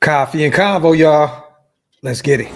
Coffee and convo, y'all. Let's get it.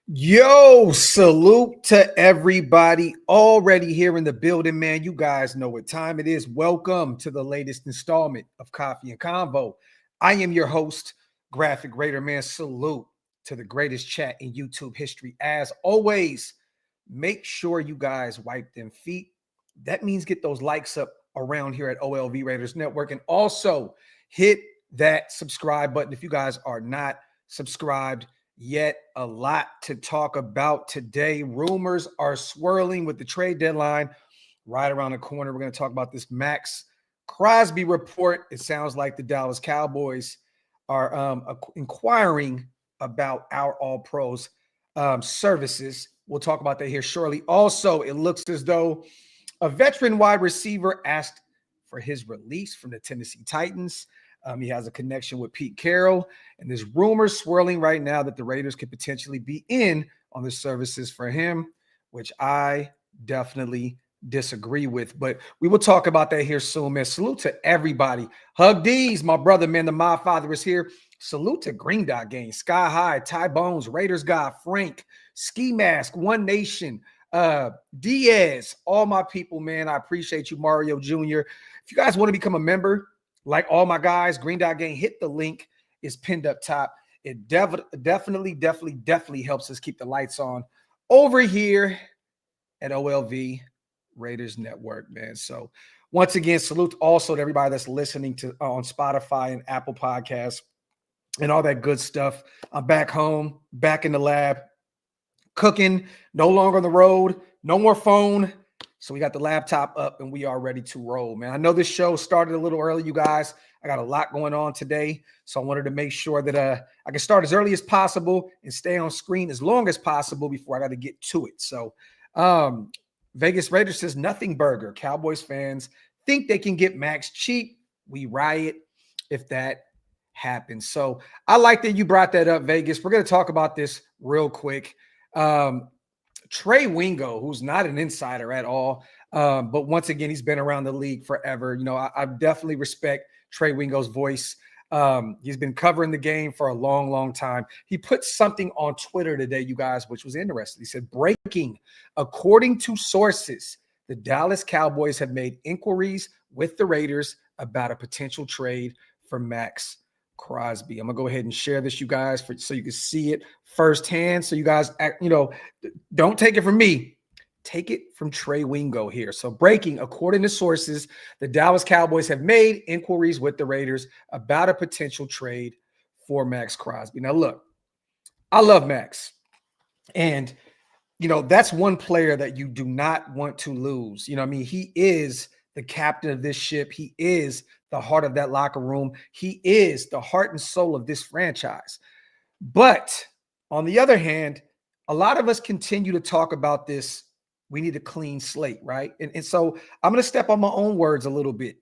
Yo, salute to everybody already here in the building, man. You guys know what time it is. Welcome to the latest installment of Coffee and Convo. I am your host, Graphk Raider, man. Salute to the greatest chat in YouTube history. As always, make sure you guys wipe them feet. That means get those likes up around here at OLV Raiders Network. And also hit that subscribe button if you guys are not subscribed yet. A lot to talk about today. Rumors are swirling with the trade deadline right around the corner. We're going to talk about this Maxx Crosby report. It sounds like the Dallas Cowboys are inquiring about our All-Pros services. We'll talk about that here shortly. Also, it looks as though a veteran wide receiver asked for his release from the Tennessee Titans. He has a connection with Pete Carroll, and there's rumors swirling right now that the Raiders could potentially be in on the services for him, which I definitely disagree with. But we will talk about that here soon, man. Salute to everybody. Hug D's, my brother, man. The My Father is here. Salute to Green Dot Gang, Sky High, Ty Bones, Raiders Guy, Frank, Ski Mask, One Nation, Diaz, all my people, man. I appreciate you, Mario Jr. If you guys want to become a member, like all my guys, Green Dot Gang, hit the link. It's pinned up top. It definitely helps us keep the lights on over here at OLV Raiders Network, man. So once again, salute also to everybody that's listening to on Spotify and Apple Podcasts and all that good stuff. I'm back home, back in the lab, cooking, no longer on the road, no more phone. So we got the laptop up and we are ready to roll, man. I know this show started a little early, you guys. I got a lot going on today. So I wanted to make sure that I can start as early as possible and stay on screen as long as possible before I got to get to it. So Vegas Raiders says nothing burger. Cowboys fans think they can get Maxx cheap. We riot if that happens. So I like that you brought that up, Vegas. We're going to talk about this real quick. Trey Wingo, who's not an insider at all, but once again, he's been around the league forever. You know, I definitely respect Trey Wingo's voice. He's been covering the game for a long time. He put something on Twitter today, you guys, which was interesting. He said, breaking, according to sources, the Dallas Cowboys have made inquiries with the Raiders about a potential trade for Maxx Crosby. I'm gonna go ahead and share this, you guys, so you can see it firsthand. So you guys, don't take it from me, take it from Trey Wingo here. So breaking, according to sources, the Dallas Cowboys have made inquiries with the Raiders about a potential trade for Maxx Crosby. Now, look, I love Maxx, and that's one player that you do not want to lose. I mean, he is the captain of this ship. He is the heart of that locker room. He is the heart and soul of this franchise. But on the other hand, a lot of us continue to talk about this. We need a clean slate, right? And so I'm going to step on my own words a little bit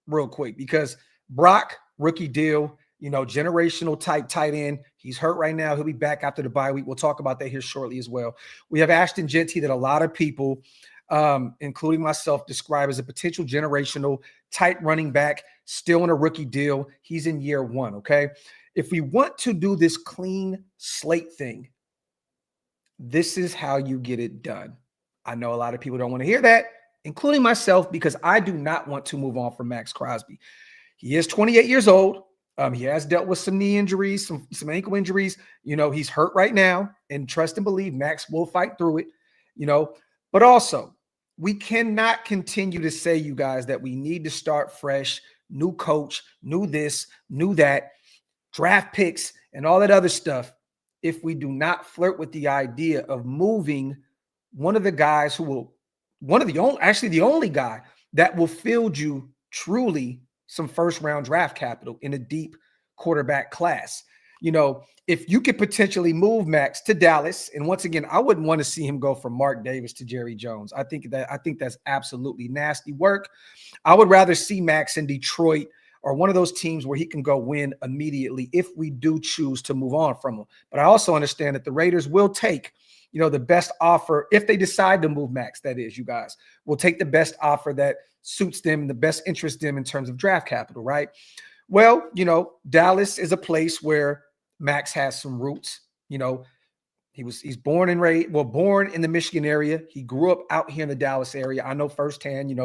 real quick because Brock, rookie deal, generational type tight end. He's hurt right now. He'll be back after the bye week. We'll talk about that here shortly as well. We have Ashton Jeanty that a lot of people, including myself, describe as a potential generational tight running back, still in a rookie deal. He's in year one, okay? If we want to do this clean slate thing, this is how you get it done. I know a lot of people don't want to hear that, including myself, because I do not want to move on from Maxx Crosby. He is 28 years old. He has dealt with some knee injuries, some ankle injuries. He's hurt right now, and trust and believe Maxx will fight through it, But also, we cannot continue to say, you guys, that we need to start fresh, new coach, new this, new that, draft picks, and all that other stuff if we do not flirt with the idea of moving one of the guys who will, the only guy that will field you truly some first round draft capital in a deep quarterback class. If you could potentially move Maxx to Dallas, and once again, I wouldn't want to see him go from Mark Davis to Jerry Jones. I think that's absolutely nasty work. I would rather see Maxx in Detroit or one of those teams where he can go win immediately if we do choose to move on from him. But I also understand that the Raiders will take, the best offer if they decide to move Maxx. That is, you guys will take the best offer that suits them, the best interest them in terms of draft capital, right? Well, Dallas is a place where Maxx has some roots. He's born and raised, born in the Michigan area. He grew up out here in the Dallas area. I know firsthand,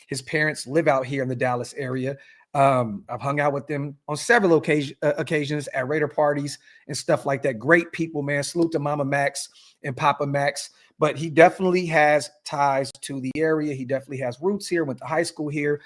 his parents live out here in the Dallas area. I've hung out with them on several occasions at Raider parties and stuff like that. Great people, man. Salute to Mama Maxx and Papa Maxx. But he definitely has ties to the area. He definitely has roots here, went to high school here.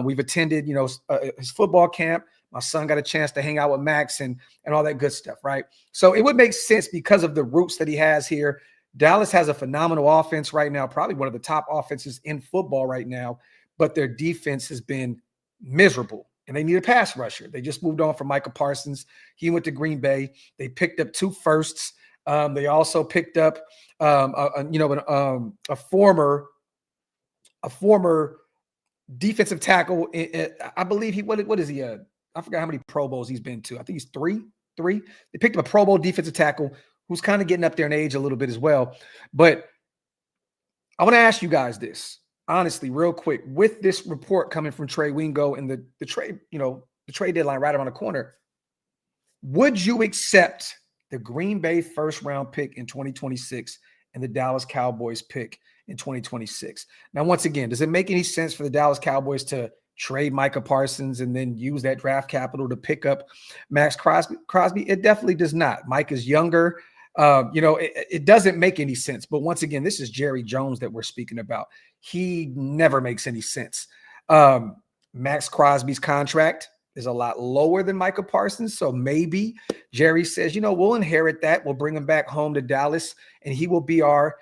We've attended, his football camp. My son got a chance to hang out with Maxx and all that good stuff, right? So it would make sense because of the roots that he has here. Dallas has a phenomenal offense right now, probably one of the top offenses in football right now, but their defense has been miserable, and they need a pass rusher. They just moved on from Micah Parsons. He went to Green Bay. They picked up 2 firsts. They also picked up a former defensive tackle. I believe what is he? I forgot how many Pro Bowls he's been to. I think he's three. They picked up a Pro Bowl defensive tackle who's kind of getting up there in age a little bit as well. But I want to ask you guys this, honestly, real quick, with this report coming from Trey Wingo and the trade, the trade deadline right around the corner, would you accept the Green Bay first round pick in 2026 and the Dallas Cowboys pick in 2026? Now, once again, does it make any sense for the Dallas Cowboys to trade Micah Parsons and then use that draft capital to pick up Maxx Crosby? It definitely does not. Mike is younger. It doesn't make any sense. But once again, this is Jerry Jones that we're speaking about. He never makes any sense. Maxx Crosby's contract is a lot lower than Micah Parsons. So maybe Jerry says, we'll inherit that. We'll bring him back home to Dallas, and he will be our,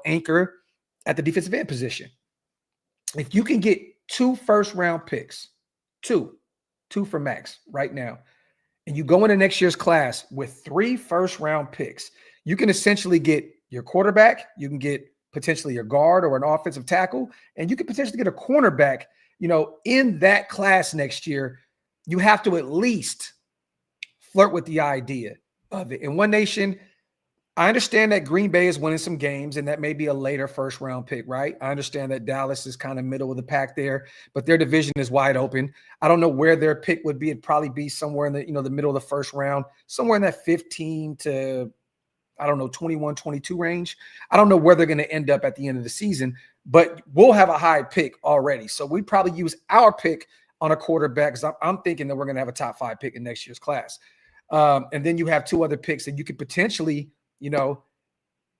anchor at the defensive end position. If you can get 2 first-round picks, two for Maxx right now, and you go into next year's class with 3 first-round picks, you can essentially get your quarterback, you can get potentially a guard or an offensive tackle, and you can potentially get a cornerback, in that class next year. You have to at least flirt with the idea of it. In One Nation, I understand that Green Bay is winning some games, and that may be a later first-round pick, right? I understand that Dallas is kind of middle of the pack there, but their division is wide open. I don't know where their pick would be. It'd probably be somewhere in the, the middle of the first round, somewhere in that 15 to, 21, 22 range. I don't know where they're going to end up at the end of the season, but we'll have a high pick already. So we probably use our pick on a quarterback, because I'm thinking that we're going to have a top 5 pick in next year's class. And then you have 2 other picks that you could potentially,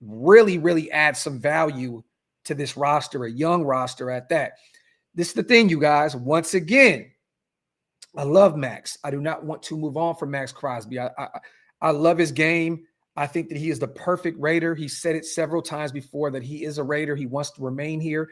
really, really add some value to this roster, a young roster at that. This is the thing, you guys. Once again, I love Maxx. I do not want to move on from Maxx Crosby. I love his game. I think that he is the perfect Raider. He said it several times before that he is a Raider. He wants to remain here.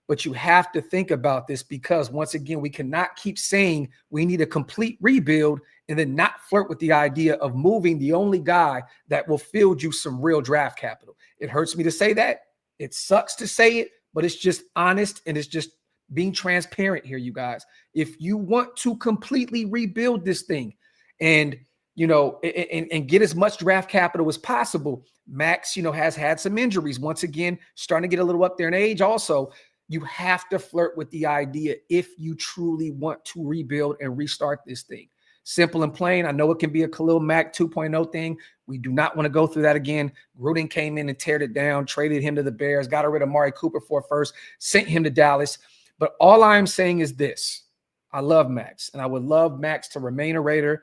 But you have to think about this, because once again, we cannot keep saying we need a complete rebuild and then not flirt with the idea of moving the only guy that will field you some real draft capital. It hurts me to say that. It sucks to say it, but it's just honest, and it's just being transparent here, you guys. If you want to completely rebuild this thing and and get as much draft capital as possible, Maxx, has had some injuries. Once again, starting to get a little up there in age also. You have to flirt with the idea if you truly want to rebuild and restart this thing. Simple and plain. I know it can be a Khalil Mack 2.0 thing. We do not want to go through that again. Gruden came in and teared it down, traded him to the Bears, got rid of Amari Cooper for a first, sent him to Dallas. But all I'm saying is this. I love Maxx, and I would love Maxx to remain a Raider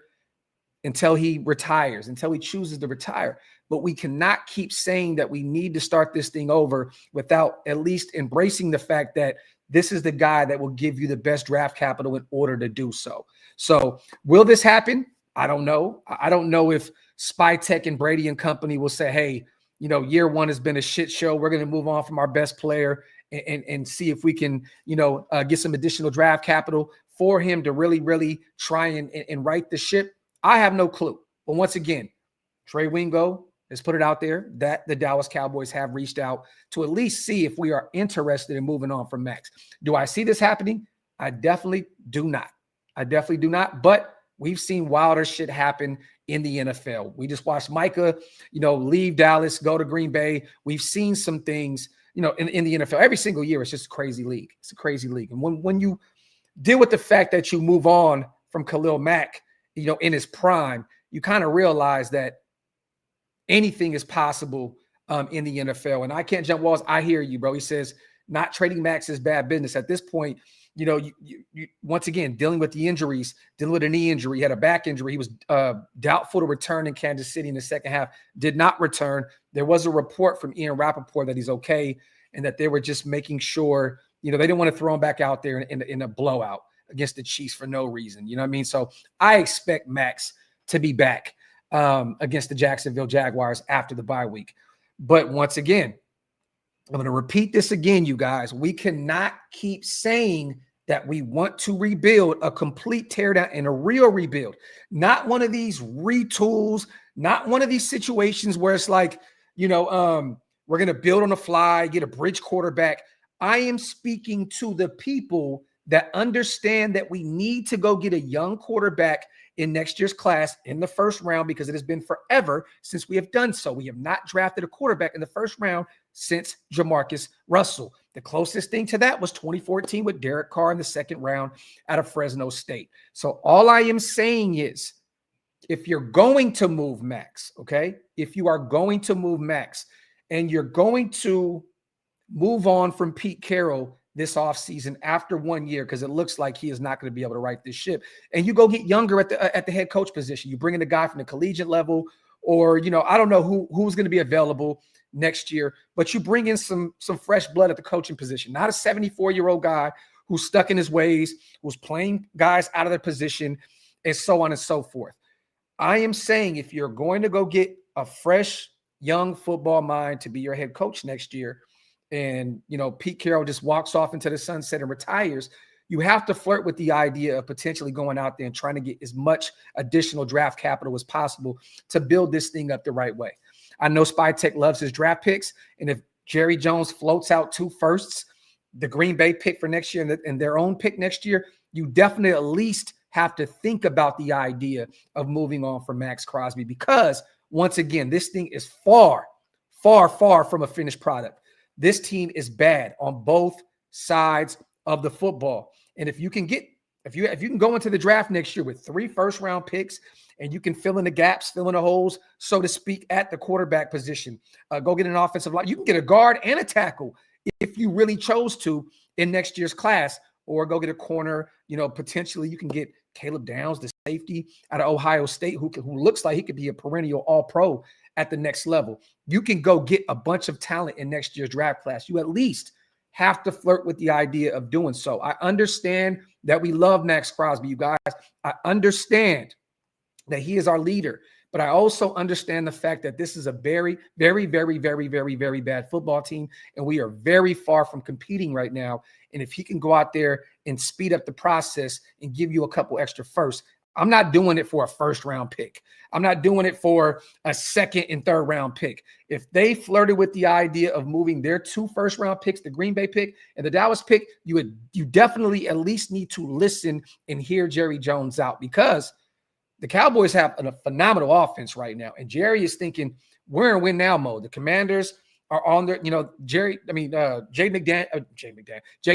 until he retires, until he chooses to retire. But we cannot keep saying that we need to start this thing over without at least embracing the fact that this is the guy that will give you the best draft capital in order to do so. So will this happen? I don't know. I don't know if Spytech and Brady and company will say, hey, year one has been a shit show. We're going to move on from our best player and see if we can, get some additional draft capital for him to really, really try and right the ship. I have no clue. But once again, Trey Wingo has put it out there that the Dallas Cowboys have reached out to at least see if we are interested in moving on from Maxx. Do I see this happening? I definitely do not. But we've seen wilder shit happen in the NFL. We just watched Micah, leave Dallas, go to Green Bay. We've seen some things, in the NFL. Every single year, it's just a crazy league. It's a crazy league. And when you deal with the fact that you move on from Khalil Mack, in his prime, you kind of realize that anything is possible in the NFL. And I can't jump walls. I hear you, bro. He says not trading Maxx is bad business. At this point, you once again, dealing with the injuries, dealing with a knee injury, he had a back injury. He was doubtful to return in Kansas City in the second half, did not return. There was a report from Ian Rappaport that he's okay and that they were just making sure, they didn't want to throw him back out there in a blowout against the Chiefs for no reason. You know what I mean? So I expect Maxx to be back against the Jacksonville Jaguars after the bye week. But once again, I'm going to repeat this again, you guys. We cannot keep saying that we want to rebuild a complete teardown and a real rebuild. Not one of these retools, not one of these situations where it's like, we're going to build on the fly, get a bridge quarterback. I am speaking to the people that understand that we need to go get a young quarterback in next year's class in the first round, because it has been forever since we have done so. We have not drafted a quarterback in the first round since Jamarcus Russell. The closest thing to that was 2014 with Derek Carr in the second round out of Fresno State. So all I am saying is, if you're going to move Maxx, okay, if you are going to move Maxx and you're going to move on from Pete Carroll this offseason after 1 year, because it looks like he is not going to be able to right this ship, and you go get younger at the head coach position, you bring in a guy from the collegiate level, or I don't know who's going to be available next year, but you bring in some fresh blood at the coaching position, not a 74-year-old guy who's stuck in his ways, who's playing guys out of their position, and so on and so forth. I am saying, if you're going to go get a fresh young football mind to be your head coach next year, and, Pete Carroll just walks off into the sunset and retires, you have to flirt with the idea of potentially going out there and trying to get as much additional draft capital as possible to build this thing up the right way. I know Spytech loves his draft picks, and if Jerry Jones floats out 2 firsts, the Green Bay pick for next year and their own pick next year, you definitely at least have to think about the idea of moving on from Maxx Crosby, because, once again, this thing is far, far, far from a finished product. This team is bad on both sides of the football. And if you can go into the draft next year with 3 first-round picks, and you can fill in the gaps, fill in the holes, so to speak, at the quarterback position, go get an offensive line. You can get a guard and a tackle if you really chose to in next year's class, or go get a corner. Potentially you can get Caleb Downs, the safety out of Ohio State, who looks like he could be a perennial all-pro at the next level. You can go get a bunch of talent in next year's draft class. You at least have to flirt with the idea of doing so. I understand that we love Maxx Crosby, you guys. I understand that he is our leader, but I also understand the fact that this is a very, very, very, very, very, very bad football team, and we are very far from competing right now. And if he can go out there and speed up the process and give you a couple extra firsts, I'm not doing it for a first-round pick. I'm not doing it for a second and third-round pick. If they flirted with the idea of moving their 2 first-round picks, the Green Bay pick and the Dallas pick, you definitely at least need to listen and hear Jerry Jones out, because the Cowboys have a phenomenal offense right now, and Jerry is thinking we're in win now mode. The Commanders are on their, Jaden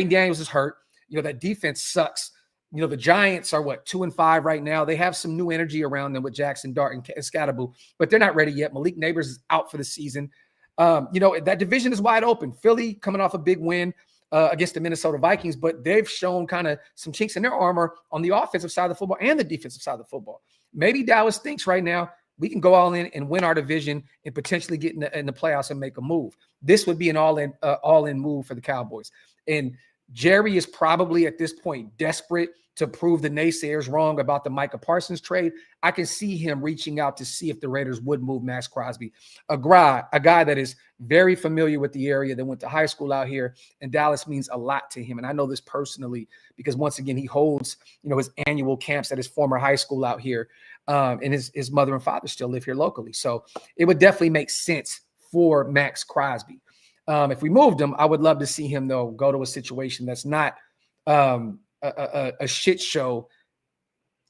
Daniels is hurt. That defense sucks. The Giants are 2-5 right now. They have some new energy around them with Jackson Dart and Scatterbo, but they're not ready yet. Malik Neighbors is out for the season. That division is wide open. Philly coming off a big win against the Minnesota Vikings, but they've shown kind of some chinks in their armor on the offensive side of the football and the defensive side of the football. Maybe Dallas thinks right now we can go all in and win our division and potentially get in the playoffs and make a move. This would be an all-in move for the Cowboys. And Jerry is probably at this point desperate to prove the naysayers wrong about the Micah Parsons trade, I can see him reaching out to see if the Raiders would move Maxx Crosby, a guy that is very familiar with the area, that went to high school out here, and Dallas means a lot to him. And I know this personally because, once again, he holds, his annual camps at his former high school out here, and his mother and father still live here locally. So it would definitely make sense for Maxx Crosby. If we moved him, I would love to see him, though, go to a situation that's not a shit show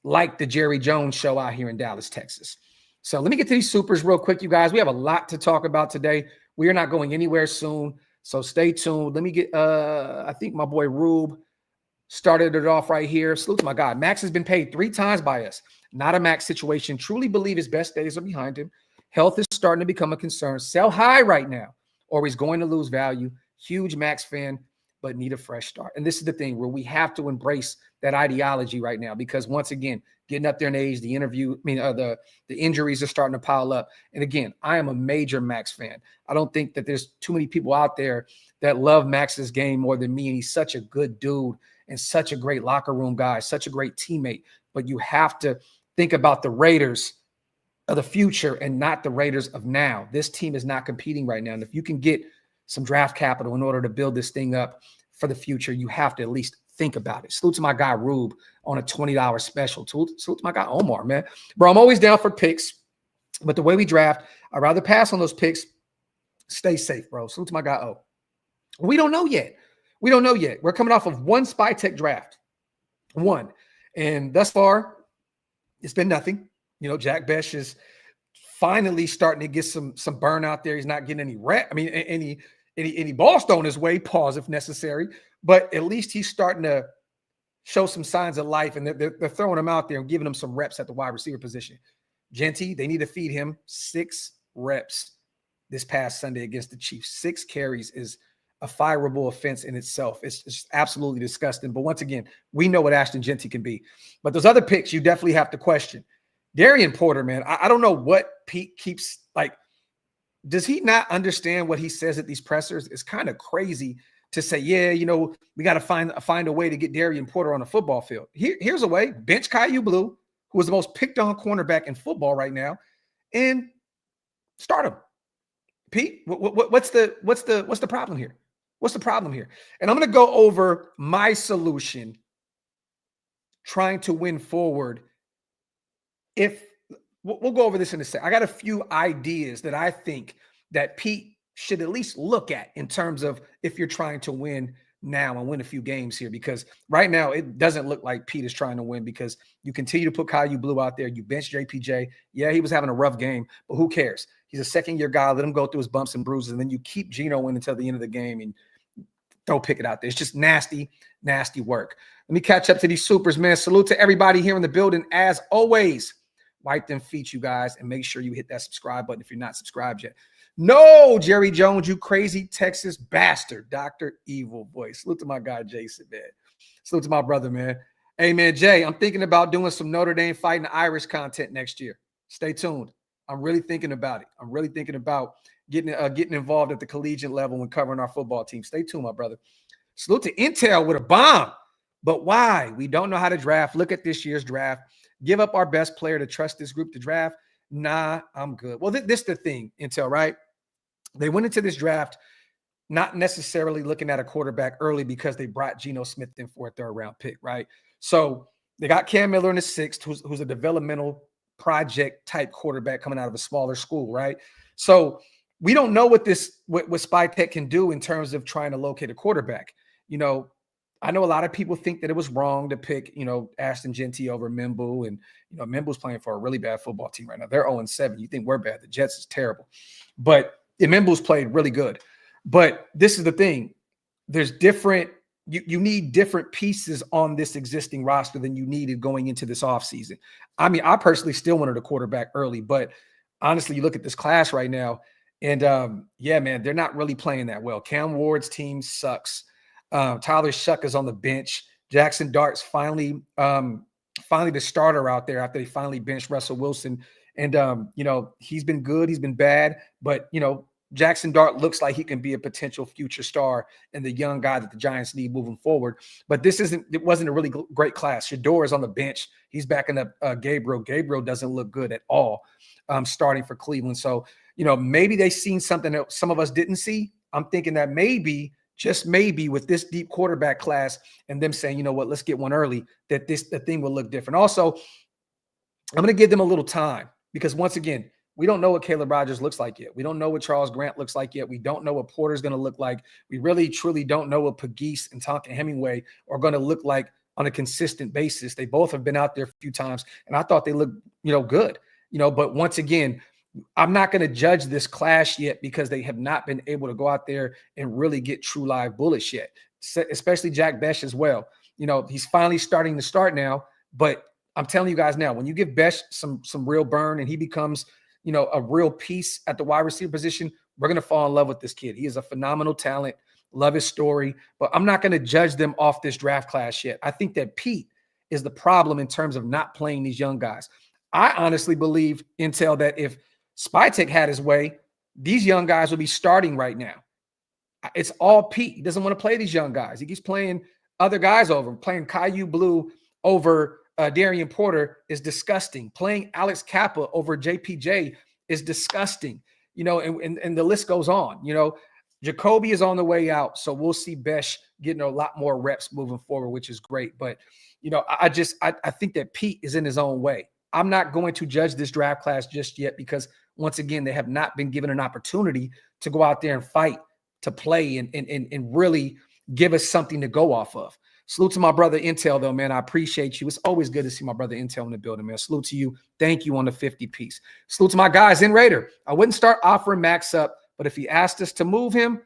like the Jerry Jones show out here in Dallas, Texas. So let me get to these supers real quick, you guys. We have a lot to talk about today. We are not going anywhere soon, so stay tuned. Let me get, I think my boy Rube started it off right here. Salute to my God. Maxx has been paid 3 times by us. Not a Maxx situation. Truly believe his best days are behind him. Health is starting to become a concern. Sell high right now, or he's going to lose value. Huge Maxx fan, but need a fresh start. And this is the thing where we have to embrace that ideology right now, because, once again, getting up there in age, the injuries are starting to pile up. And again, I am a major Maxx fan. I don't think that there's too many people out there that love Maxx's game more than me. And he's such a good dude and such a great locker room guy, such a great teammate. But you have to think about the Raiders of the future and not the Raiders of now. This team is not competing right now. And if you can get some draft capital in order to build this thing up for the future, you have to at least think about it. Salute to my guy Rube on a $20 special. Salute to my guy Omar, man. Bro, I'm always down for picks, but the way we draft, I'd rather pass on those picks. Stay safe, bro. Salute to my guy O. We don't know yet. We're coming off of one Spy Tech draft. One. And thus far, it's been nothing. Jack Besh is finally starting to get some burn out there. He's not getting any balls thrown his way, pause if necessary, but at least he's starting to show some signs of life, and they're throwing him out there and giving him some reps at the wide receiver position. Genty, they need to feed him 6 reps this past Sunday against the Chiefs. 6 carries is a fireable offense in itself. It's just absolutely disgusting. But once again, we know what Ashton Genty can be. But those other picks, you definitely have to question. Darian Porter, man, I don't know what Pete keeps, does he not understand what he says at these pressers? It's kind of crazy to say, yeah, we got to find a way to get Darian Porter on the football field. Here's a way. Bench Caillou Blue, who is the most picked on cornerback in football right now, and start him. Pete, what's the problem here? What's the problem here? And I'm going to go over my solution trying to win forward. We'll go over this in a sec. I got a few ideas that I think that Pete should at least look at in terms of if you're trying to win now and win a few games here, because right now it doesn't look like Pete is trying to win, because you continue to put Caillou Blue out there. You bench JPJ. Yeah, he was having a rough game, but who cares? He's a second-year guy. Let him go through his bumps and bruises, and then you keep Geno in until the end of the game and throw Pickett out there. It's just nasty, nasty work. Let me catch up to these supers, man. Salute to everybody here in the building. As always, wipe them feet, you guys, and make sure you hit that subscribe button if you're not subscribed yet. No, Jerry Jones, you crazy Texas bastard. Dr. Evil Voice. Salute to my guy, Jason, man. Salute to my brother, man. Hey, man, Jay, I'm thinking about doing some Notre Dame Fighting Irish content next year. Stay tuned. I'm really thinking about it. I'm really thinking about getting involved at the collegiate level when covering our football team. Stay tuned, my brother. Salute to Intel with a bomb. But why? We don't know how to draft. Look at this year's draft. Give up our best player to trust this group to draft? Nah, I'm good. Well, this is the thing, Intel, right? They went into this draft not necessarily looking at a quarterback early because they brought Geno Smith in for a 3rd-round pick, right? So they got Cam Miller in the 6th, who's a developmental project-type quarterback coming out of a smaller school, right? So we don't know what Spy Tech can do in terms of trying to locate a quarterback. I know a lot of people think that it was wrong to pick, Ashton Genty over Mimbu. And, Mimbu's playing for a really bad football team right now. They're 0-7. You think we're bad. The Jets is terrible. But Mimbu's played really good. But this is the thing. There's different – you need different pieces on this existing roster than you needed going into this offseason. I mean, I personally still wanted a quarterback early. But honestly, you look at this class right now, and, yeah, man, they're not really playing that well. Cam Ward's team sucks. Tyler Shuck is on the bench. Jackson Dart's finally the starter out there after they finally benched Russell Wilson. And, he's been good. He's been bad. But, Jackson Dart looks like he can be a potential future star and the young guy that the Giants need moving forward. But it wasn't a really great class. Shador is on the bench. He's backing up Gabriel. Gabriel doesn't look good at all starting for Cleveland. So, maybe they've seen something that some of us didn't see. I'm thinking that maybe, just maybe, with this deep quarterback class and them saying, you know what, let's get one early, that the thing will look different. Also, I'm going to give them a little time because, once again, we don't know what Caleb Rogers looks like yet. We don't know what Charles Grant looks like yet. We don't know what Porter's going to look like. We really, truly don't know what Pegues and Tonka Hemingway are going to look like on a consistent basis. They both have been out there a few times, and I thought they looked, good. But once again, I'm not going to judge this class yet because they have not been able to go out there and really get true live bullets yet, especially Jack Besh as well. He's finally starting to start now, but I'm telling you guys now, when you give Besh some real burn and he becomes – a real piece at the wide receiver position, we're going to fall in love with this kid. He is a phenomenal talent. Love his story, but I'm not going to judge them off this draft class yet. I think that Pete is the problem in terms of not playing these young guys. I honestly believe, Intel, that if Spytek had his way, these young guys would be starting right now. It's all Pete. He doesn't want to play these young guys. He keeps playing other guys over him. Playing Caillou Blue over Darian Porter is disgusting. Playing Alex Kappa over JPJ is disgusting. And the list goes on. Jacoby is on the way out, so we'll see Besh getting a lot more reps moving forward, which is great. But I think that Pete is in his own way. I'm not going to judge this draft class just yet because, once again, they have not been given an opportunity to go out there and fight, to play, and really give us something to go off of. Salute to my brother Intel, though, man. I appreciate you. It's always good to see my brother Intel in the building, man. Salute to you. Thank you on the 50-piece. Salute to my guys in Raider. I wouldn't start offering Maxx up, but if he asked us to move him,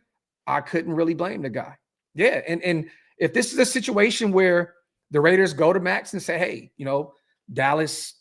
I couldn't really blame the guy. Yeah, and if this is a situation where the Raiders go to Maxx and say, hey, Dallas,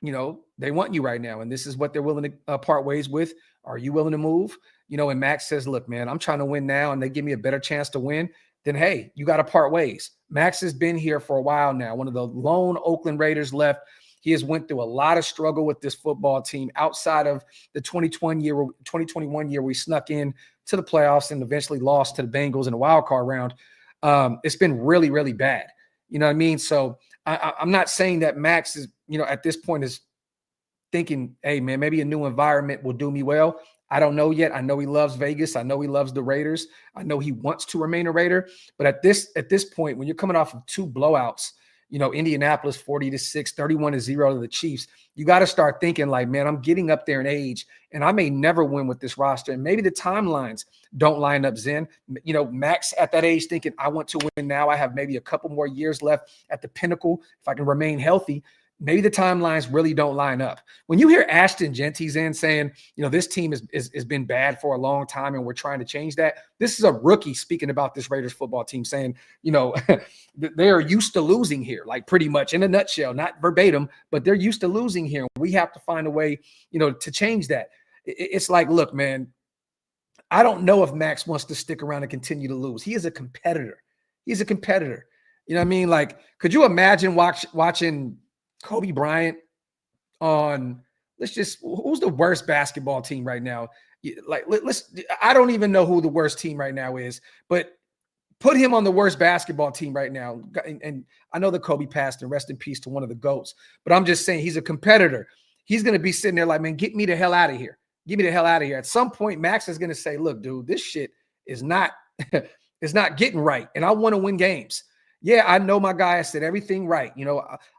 they want you right now, and this is what they're willing to part ways with. Are you willing to move? And Maxx says, look, man, I'm trying to win now, and they give me a better chance to win. Then, hey, you got to part ways. Maxx has been here for a while now, one of the lone Oakland Raiders left. He has went through a lot of struggle with this football team outside of the 2021 year we snuck in to the playoffs and eventually lost to the Bengals in the wild card round. It's been really, really bad. You know what I mean? So I'm not saying that Maxx is, at this point is thinking, hey, man, maybe a new environment will do me well. I don't know yet. I know he loves Vegas. I know he loves the Raiders. I know he wants to remain a Raider. But at this point, when you're coming off of two blowouts, Indianapolis 40-6, 31-0 to the Chiefs, you got to start thinking like, man, I'm getting up there in age, and I may never win with this roster. And maybe the timelines don't line up, Zen. Maxx at that age thinking, I want to win now. I have maybe a couple more years left at the pinnacle if I can remain healthy. Maybe the timelines really don't line up. When you hear Ashton Genty's in saying, this team has been bad for a long time and we're trying to change that. This is a rookie speaking about this Raiders football team saying, they are used to losing here, like pretty much in a nutshell, not verbatim, but they're used to losing here. We have to find a way, to change that. It's like, look, man, I don't know if Maxx wants to stick around and continue to lose. He is a competitor. He's a competitor. You know what I mean? Like, could you imagine watching Kobe Bryant on, who's the worst basketball team right now? Like, I don't even know who the worst team right now is, but put him on the worst basketball team right now. And I know that Kobe passed, and rest in peace to one of the GOATs, but I'm just saying he's a competitor. He's going to be sitting there like, man, get me the hell out of here. Get me the hell out of here. At some point, Maxx is going to say, look, dude, this shit is not, is not getting right. And I want to win games. Yeah, I know my guy. I said everything right.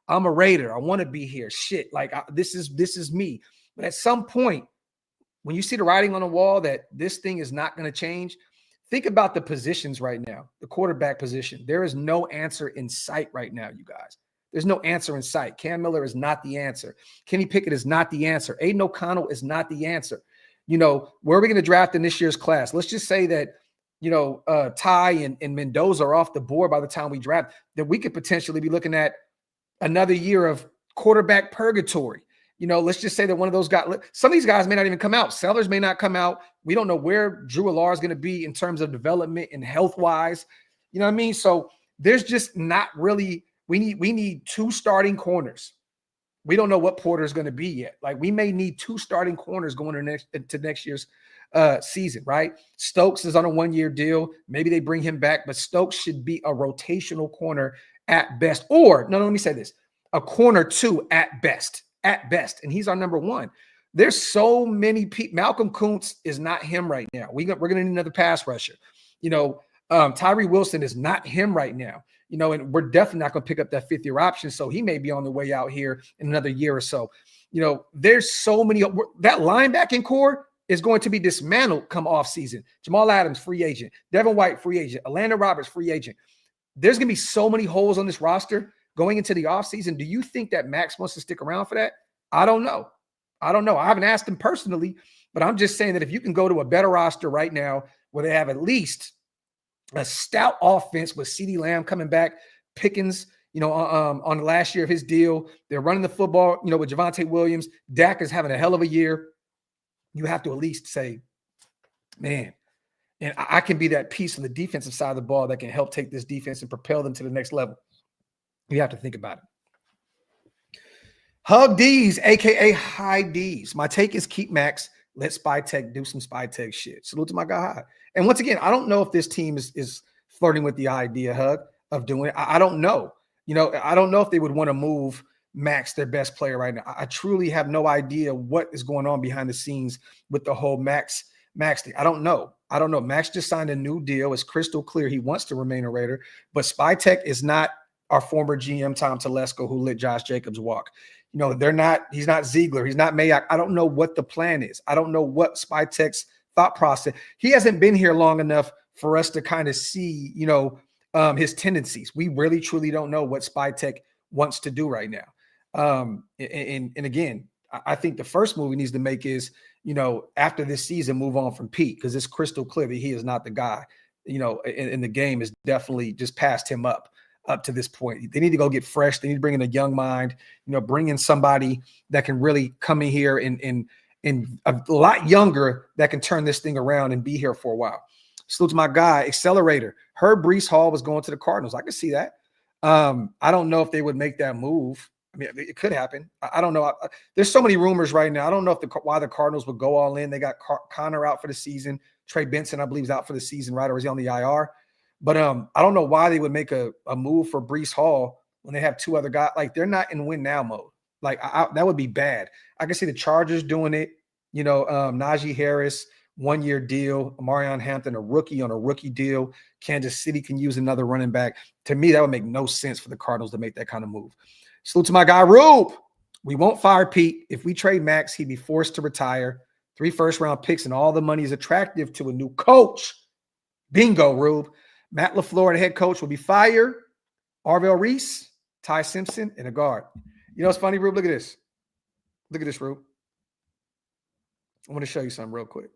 I'm a Raider. I want to be here. Shit, like this is me. But at some point, when you see the writing on the wall that this thing is not going to change, think about the positions right now. The quarterback position. There is no answer in sight right now, you guys. There's no answer in sight. Cam Miller is not the answer. Kenny Pickett is not the answer. Aiden O'Connell is not the answer. Where are we going to draft in this year's class? Let's just say that Ty and Mendoza are off the board by the time we draft, that we could potentially be looking at another year of quarterback purgatory. Let's just say that one of those guys, some of these guys may not even come out. Sellers may not come out. We don't know where Drew Allar is going to be in terms of development and health-wise. You know what I mean? So there's just not really, we need two starting corners. We don't know what Porter is going to be yet. Like, we may need 2 starting corners going into next year's season, right? Stokes is on a 1-year deal. Maybe they bring him back, but Stokes should be a rotational corner at best. Or, no, let me say this, a corner 2 at best, and he's our number 1. There's so many people. Malcolm Kuntz is not him right now. We're going to need another pass rusher. Tyree Wilson is not him right now. And we're definitely not going to pick up that 5th-year option. So he may be on the way out here in another year or so. There's so many. That linebacking core is going to be dismantled come off season. Jamal Adams, free agent. Devin White, free agent. Alanda Roberts, free agent. There's going to be so many holes on this roster going into the offseason. Do you think that Maxx wants to stick around for that? I don't know. I haven't asked him personally, but I'm just saying that if you can go to a better roster right now where they have at least a stout offense with CeeDee Lamb coming back, Pickens, on the last year of his deal, they're running the football, with Javonte Williams. Dak is having a hell of a year. You have to at least say, man, and I can be that piece on the defensive side of the ball that can help take this defense and propel them to the next level. You have to think about it. Hug D's, a.k.a. High D's. My take is keep Maxx. Let Spy Tech do some Spy Tech shit. Salute to my guy, High. And once again, I don't know if this team is flirting with the idea, Hug, of doing it. I don't know. I don't know if they would want to move Maxx, their best player right now. I truly have no idea what is going on behind the scenes with the whole Maxx thing. I don't know. Maxx just signed a new deal. It's crystal clear he wants to remain a Raider. But Spy Tech is not our former GM, Tom Telesco, who let Josh Jacobs walk. He's not Ziegler. He's not Mayock. I don't know what the plan is. I don't know what Spy Tech's thought process. He hasn't been here long enough for us to kind of see, his tendencies. We really, truly don't know what Spy Tech wants to do right now. And again, I think the first move he needs to make is, after this season, move on from Pete, because it's crystal clear that he is not the guy, and the game is definitely just passed him up to this point. They need to go get fresh. They need to bring in a young mind, bring in somebody that can really come in here and a lot younger that can turn this thing around and be here for a while. Salute to my guy, Accelerator. Heard Breece Hall was going to the Cardinals. I could see that. I don't know if they would make that move. I mean, it could happen. I don't know. There's so many rumors right now. I don't know why the Cardinals would go all in. They got Connor out for the season. Trey Benson, I believe, is out for the season, right? Or is he on the IR? But I don't know why they would make a move for Breece Hall when they have 2 other guys. Like, they're not in win now mode. Like, that would be bad. I can see the Chargers doing it. Najee Harris, 1-year deal. Amarion Hampton, a rookie on a rookie deal. Kansas City can use another running back. To me, that would make no sense for the Cardinals to make that kind of move. Salute to my guy, Rube. We won't fire Pete. If we trade Maxx, he'd be forced to retire. 3 first-round picks and all the money is attractive to a new coach. Bingo, Rube. Matt LaFleur, the head coach, will be fired. Arvell Reese, Ty Simpson, and a guard. It's funny, Rube? Look at this. Look at this, Rube. I want to show you something real quick.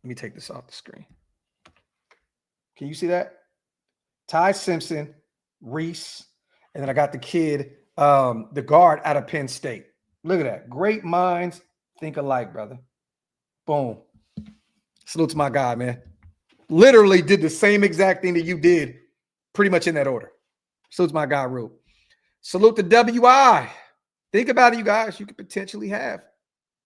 Let me take this off the screen. Can you see that? Ty Simpson, Reese, and then I got the kid, the guard out of Penn State. Look at that. Great minds think alike, brother. Boom. Salute to my guy, man. Literally did the same exact thing that you did, pretty much in that order. Salute to my guy, Rube. Salute to WI. Think about it, you guys. You could potentially have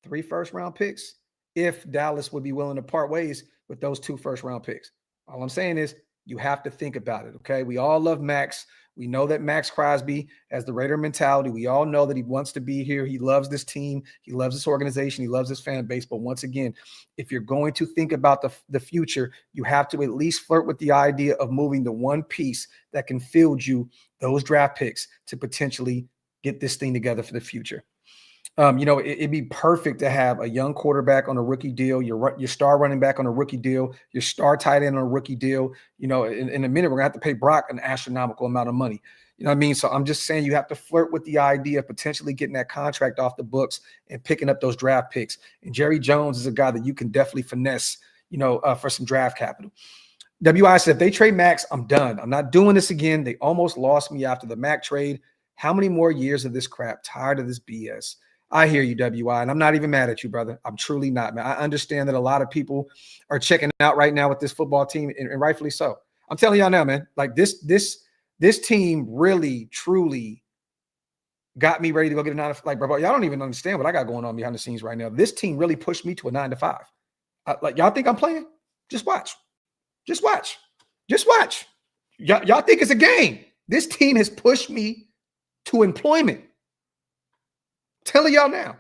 3 first-round picks if Dallas would be willing to part ways with those 2 first-round picks. All I'm saying is you have to think about it, okay? We all love Maxx. We know that Maxx Crosby has the Raider mentality. We all know that he wants to be here. He loves this team. He loves this organization. He loves this fan base. But once again, if you're going to think about the future, you have to at least flirt with the idea of moving the one piece that can field you those draft picks to potentially get this thing together for the future. It'd be perfect to have a young quarterback on a rookie deal, your star running back on a rookie deal, your star tight end on a rookie deal. In a minute, we're going to have to pay Brock an astronomical amount of money. You know what I mean? So I'm just saying you have to flirt with the idea of potentially getting that contract off the books and picking up those draft picks. And Jerry Jones is a guy that you can definitely finesse, for some draft capital. WI said, if they trade Maxx, I'm done. I'm not doing this again. They almost lost me after the Mack trade. How many more years of this crap? Tired of this BS. I hear you, WI, and I'm not even mad at you, brother. I'm truly not, man. I understand that a lot of people are checking out right now with this football team, and rightfully so. I'm telling y'all now, man, like this This team really, truly got me ready to go get a 9 to 5. Like, bro, y'all don't even understand what I got going on behind the scenes right now. This team really pushed me to a 9 to 5. Like, y'all think I'm playing? Just watch. Just watch. Just watch. Y'all think it's a game. This team has pushed me to employment. Telling y'all now.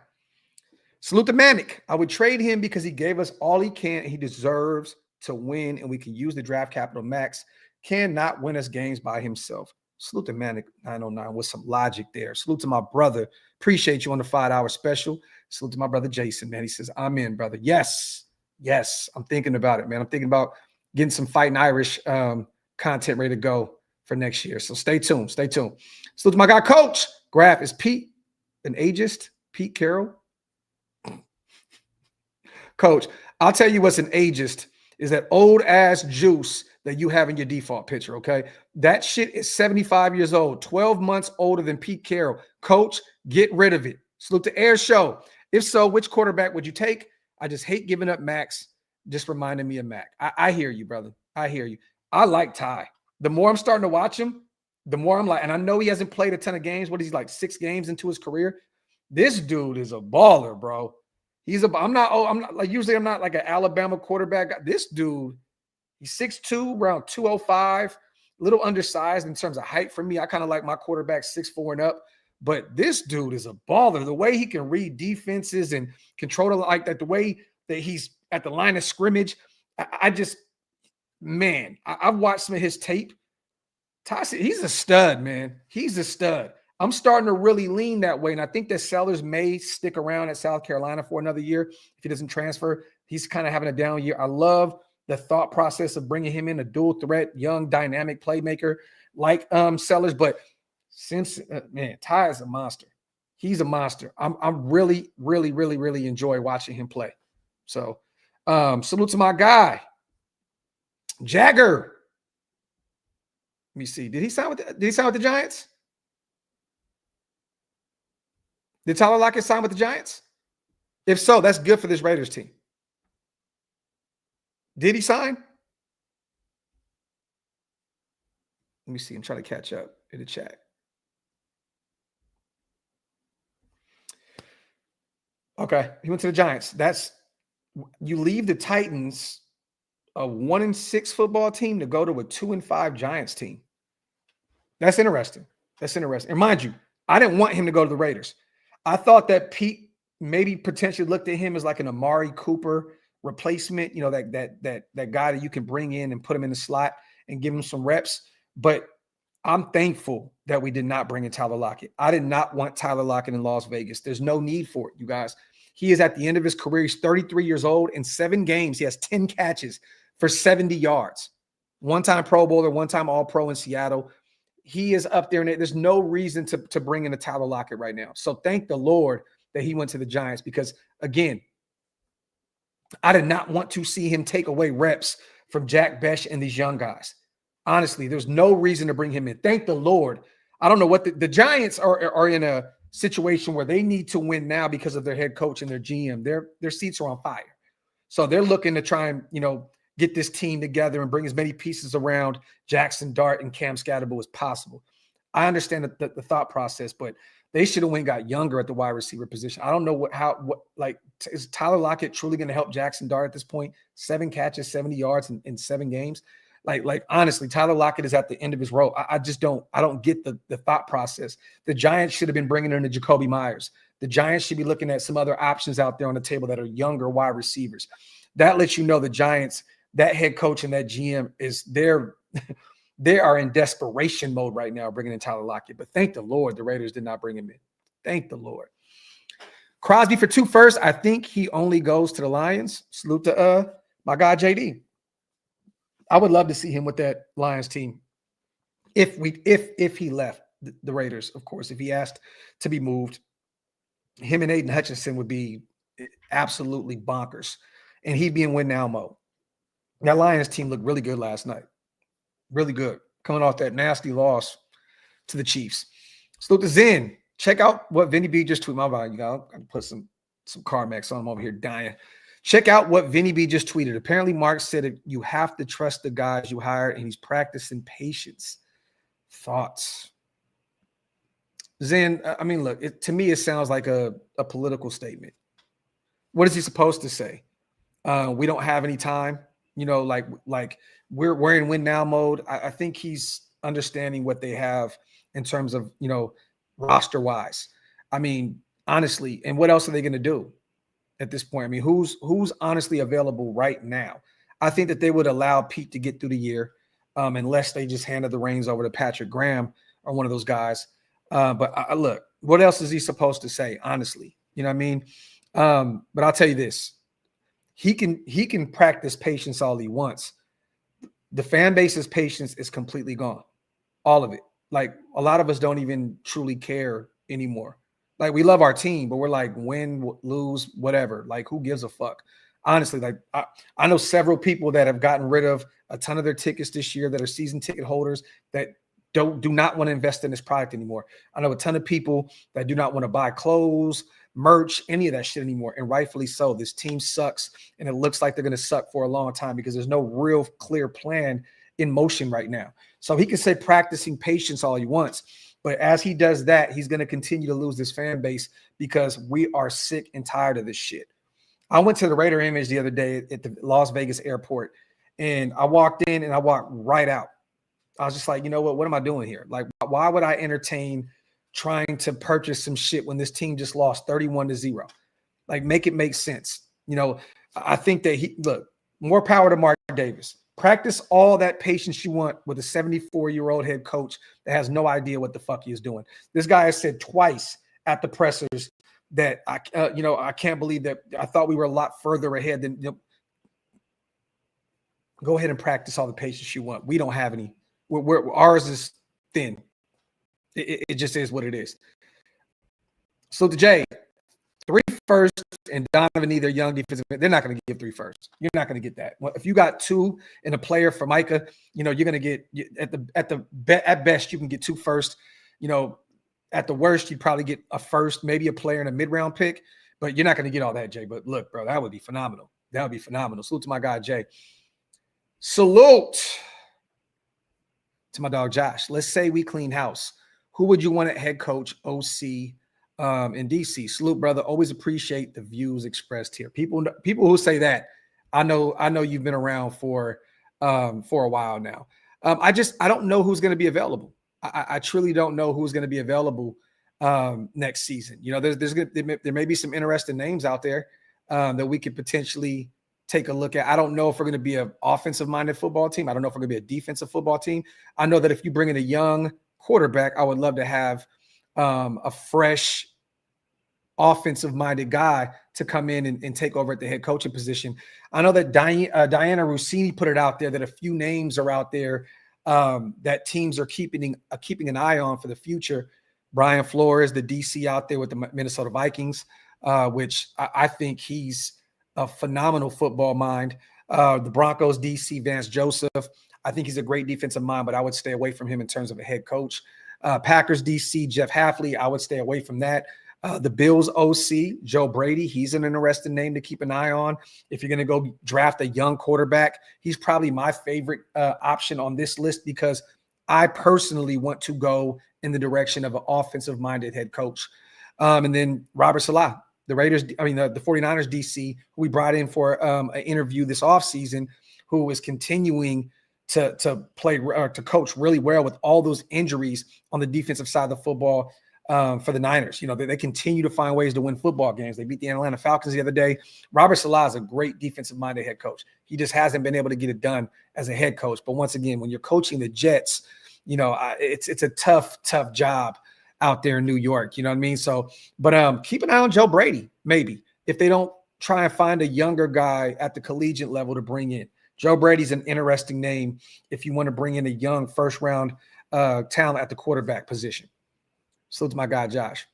Salute to Manic. I would trade him because he gave us all he can. And he deserves to win, and we can use the draft capital. Maxx cannot win us games by himself. Salute to Manic 909 with some logic there. Salute to my brother. Appreciate you on the 5-hour special. Salute to my brother Jason, man. He says, I'm in, brother. Yes. Yes. I'm thinking about it, man. I'm thinking about getting some Fighting Irish content ready to go for next year. So stay tuned. Stay tuned. Salute to my guy, Coach. Graphk. Is Pete an ageist? Pete Carroll? Coach, I'll tell you what's an ageist is that old ass juice that you have in your default picture, okay? That shit is 75 years old, 12 months older than Pete Carroll. Coach, get rid of it. Salute to Air Show. If so, which quarterback would you take? I just hate giving up Maxx. Just reminding me of Mac. I hear you, brother. I hear you. I like Ty. The more I'm starting to watch him, the more I'm like, and I know he hasn't played a ton of games. What is he, like 6 games into his career? This dude is a baller, bro. I'm not like an Alabama quarterback. This dude, he's 6'2", around 205, a little undersized in terms of height for me. I kind of like my quarterback 6'4" and up. But this dude is a baller. The way he can read defenses and control it like that, the way that he's at the line of scrimmage, I've watched some of his tape. Tyson, he's a stud, man. He's a stud. I'm starting to really lean that way, and I think that Sellers may stick around at South Carolina for another year if he doesn't transfer. He's kind of having a down year. I love the thought process of bringing him in, a dual threat, young, dynamic playmaker like Sellers. But since Ty is a monster. He's a monster. I'm really, really, really, really enjoy watching him play. So salute to my guy, Jagger. Let me see. Did he sign with the Giants? Did Tyler Lockett sign with the Giants? If so, that's good for this Raiders team. Did he sign? Let me see. I'm trying to catch up in the chat. Okay, he went to the Giants. You leave the Titans, a 1-6 football team, to go to a 2-5 Giants team. That's interesting. That's interesting. And mind you, I didn't want him to go to the Raiders. I thought that Pete maybe potentially looked at him as like an Amari Cooper replacement, that guy that you can bring in and put him in the slot and give him some reps. But I'm thankful that we did not bring in Tyler Lockett. I did not want Tyler Lockett in Las Vegas. There's no need for it, you guys. He is at the end of his career. He's 33 years old. In 7 games, he has 10 catches for 70 yards. One-time Pro Bowler, one-time All-Pro in Seattle. He is up there, and there's no reason to bring in a Tyler Lockett right now. So thank the Lord that he went to the Giants because, again, I did not want to see him take away reps from Jack Besh and these young guys. Honestly, there's no reason to bring him in. Thank the Lord. I don't know what the Giants are in a situation where they need to win now because of their head coach and their GM. Their seats are on fire. So they're looking to try and, get this team together and bring as many pieces around Jackson Dart and Cam Scatterbo as possible. I understand the thought process, but they should have got younger at the wide receiver position. I don't know is Tyler Lockett truly going to help Jackson Dart at this point? 7 catches, 70 yards in 7 games. Honestly, Tyler Lockett is at the end of his rope. I don't get the thought process. The Giants should have been bringing in a Jacoby Myers. The Giants should be looking at some other options out there on the table that are younger wide receivers. That lets you know the Giants, that head coach and that GM they are in desperation mode right now, bringing in Tyler Lockett. But thank the Lord, the Raiders did not bring him in. Thank the Lord. Crosby for 2 first. I think he only goes to the Lions. Salute to my guy JD. I would love to see him with that Lions team. If he left the Raiders, of course, if he asked to be moved, him and Aiden Hutchinson would be absolutely bonkers, and he'd be in win now mode. That Lions team looked really good last night. Really good. Coming off that nasty loss to the Chiefs. Salute to Zen. Check out what Vinny B just tweeted. My bad, you know, I can put some Carmex on him over here dying. Check out what Vinny B just tweeted. Apparently, Mark said you have to trust the guys you hired, and he's practicing patience. Thoughts? Zen, I mean, look, to me, it sounds like a political statement. What is he supposed to say? We don't have any time. Like we're in win now mode. I think he's understanding what they have in terms of, roster wise. I mean, honestly, and what else are they going to do at this point? I mean, who's honestly available right now? I think that they would allow Pete to get through the year, unless they just handed the reins over to Patrick Graham or one of those guys. But look, what else is he supposed to say? Honestly, you know what I mean? But I'll tell you this: he can practice patience all he wants. The fan base's patience is completely gone, all of it. Like, a lot of us don't even truly care anymore. Like, we love our team, but we're like, win, lose, whatever. Like, who gives a fuck? Honestly, like, I know several people that have gotten rid of a ton of their tickets this year that are season ticket holders that do not want to invest in this product anymore. I know a ton of people that do not want to buy clothes, merch, any of that shit anymore, and rightfully so. This team sucks, and it looks like they're going to suck for a long time because there's no real clear plan in motion right now. So he can say practicing patience all he wants, but as he does that, he's going to continue to lose this fan base because we are sick and tired of this shit. I went to the Raider Image the other day at the Las Vegas airport, and I walked in and I walked right out. I was just like, you know what am I doing here? Like, why would I entertain trying to purchase some shit when this team just lost 31-0? Like, make it make sense. I think that more power to Mark Davis. Practice all that patience you want with a 74-year-old head coach that has no idea what the fuck he is doing. This guy has said twice at the pressers that I can't believe that. I thought we were a lot further ahead than. Go ahead and practice all the patience you want. We don't have any. Ours is thin. It just is what it is. So the Jay, 3 firsts and Donovan either young defensive. They're not going to give 3 firsts. You're not going to get that. Well, if you got 2 and a player for Micah, you're going to get at best you can get 2 firsts. At the worst you'd probably get a first, maybe a player and a mid-round pick, but you're not going to get all that, Jay. But look, bro, that would be phenomenal. That would be phenomenal. Salute to my guy Jay. Salute to my dog Josh. Let's say we clean house. Who would you want at head coach, OC, in DC? Salute, brother. Always appreciate the views expressed here. People who say that, I know you've been around for a while now. I don't know who's going to be available. I truly don't know who's going to be available next season. There may be some interesting names out there that we could potentially take a look at. I don't know if we're going to be an offensive-minded football team. I don't know if we're going to be a defensive football team. I know that if you bring in a young quarterback, I would love to have a fresh offensive-minded guy to come in and take over at the head coaching position. I know that Diana Rossini put it out there that a few names are out there that teams are keeping an eye on for the future. Brian Flores, the DC out there with the Minnesota Vikings, which I think he's a phenomenal football mind. The Broncos DC, Vance Joseph, I think he's a great defensive mind, but I would stay away from him in terms of a head coach. Packers DC, Jeff Hafley, I would stay away from that. The Bills OC, Joe Brady, he's an interesting name to keep an eye on. If you're going to go draft a young quarterback, he's probably my favorite option on this list because I personally want to go in the direction of an offensive-minded head coach. And then Robert Salah, the 49ers DC, who we brought in for an interview this offseason, who is continuing to play to coach really well with all those injuries on the defensive side of the football for the Niners. They continue to find ways to win football games. They beat the Atlanta Falcons the other day. Robert Salah is a great defensive-minded head coach. He just hasn't been able to get it done as a head coach. But once again, when you're coaching the Jets, it's a tough job out there in New York. You know what I mean? So, but keep an eye on Joe Brady, maybe, if they don't try and find a younger guy at the collegiate level to bring in. Joe Brady's an interesting name if you want to bring in a young first-round talent at the quarterback position. Salute to my guy, Josh.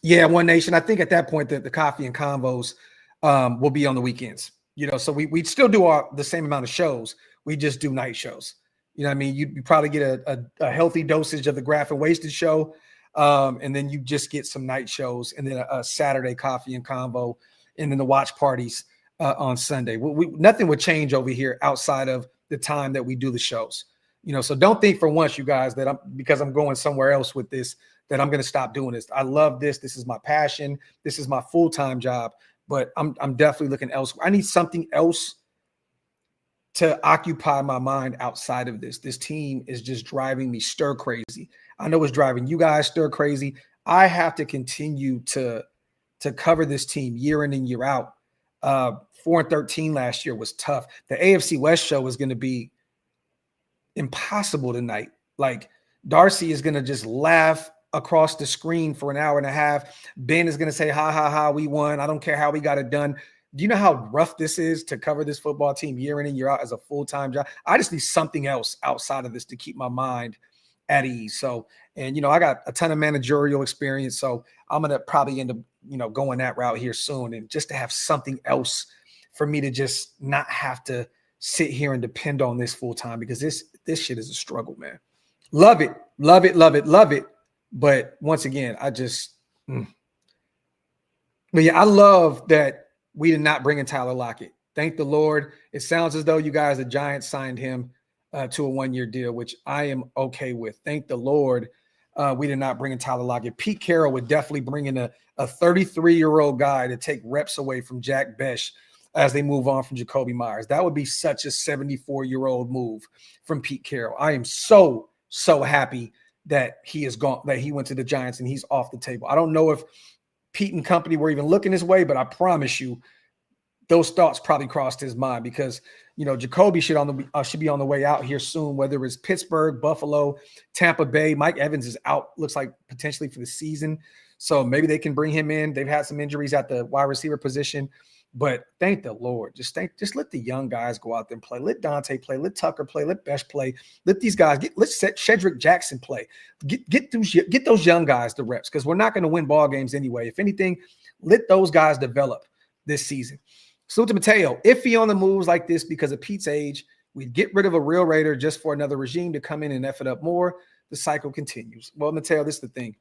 Yeah, One Nation. I think at that point that the coffee and convos will be on the weekends. So we still do the same amount of shows. We just do night shows. You know what I mean? You probably get a healthy dosage of the Graphk and Wasted show, and then you just get some night shows, and then a Saturday coffee and convo, and then the watch parties on Sunday. Nothing would change over here outside of the time that we do the shows. So don't think for once, you guys, that because I'm going somewhere else with this, that I'm going to stop doing this. I love this. This is my passion. This is my full-time job, but I'm definitely looking elsewhere. I need something else to occupy my mind outside of this. This team is just driving me stir crazy. I know it's driving you guys stir crazy. I have to continue to cover this team year in and year out. 4-13 last year was tough. The AFC West show is going to be impossible tonight. Like, Darcy is going to just laugh across the screen for an hour and a half. Ben is going to say, ha, ha, ha, we won. I don't care how we got it done. Do you know how rough this is to cover this football team year in and year out as a full-time job? I just need something else outside of this to keep my mind at ease. So, and, I got a ton of managerial experience, so I'm going to probably end up, going that route here soon, and just to have something else for me to just not have to sit here and depend on this full-time, because this shit is a struggle, man. Love it, love it, love it, love it. But once again, I just, but yeah, I love that we did not bring in Tyler Lockett. Thank the Lord. It sounds as though you guys, the Giants, signed him to a 1-year deal, which I am okay with. Thank the Lord we did not bring in Tyler Lockett. Pete Carroll would definitely bring in a 33-year-old guy to take reps away from Jack Besh as they move on from Jacoby Myers. That would be such a 74-year-old move from Pete Carroll. I am so happy that he is gone, that he went to the Giants and he's off the table. I don't know if Pete and company were even looking his way, but I promise you those thoughts probably crossed his mind, because, Jacoby should be on the way out here soon, whether it's Pittsburgh, Buffalo, Tampa Bay. Mike Evans is out, looks like potentially for the season. So maybe they can bring him in. They've had some injuries at the wide receiver position, but thank the Lord. Just let the young guys go out there and play. Let Dante play. Let Tucker play. Let Besh play. Let these guys let Shedrick Jackson play. Get those young guys the reps, because we're not going to win ball games anyway. If anything, let those guys develop this season. Salute to Mateo. Iffy on the moves like this because of Pete's age. We'd get rid of a real Raider just for another regime to come in and F it up more. The cycle continues. Well, Mateo, this is the thing.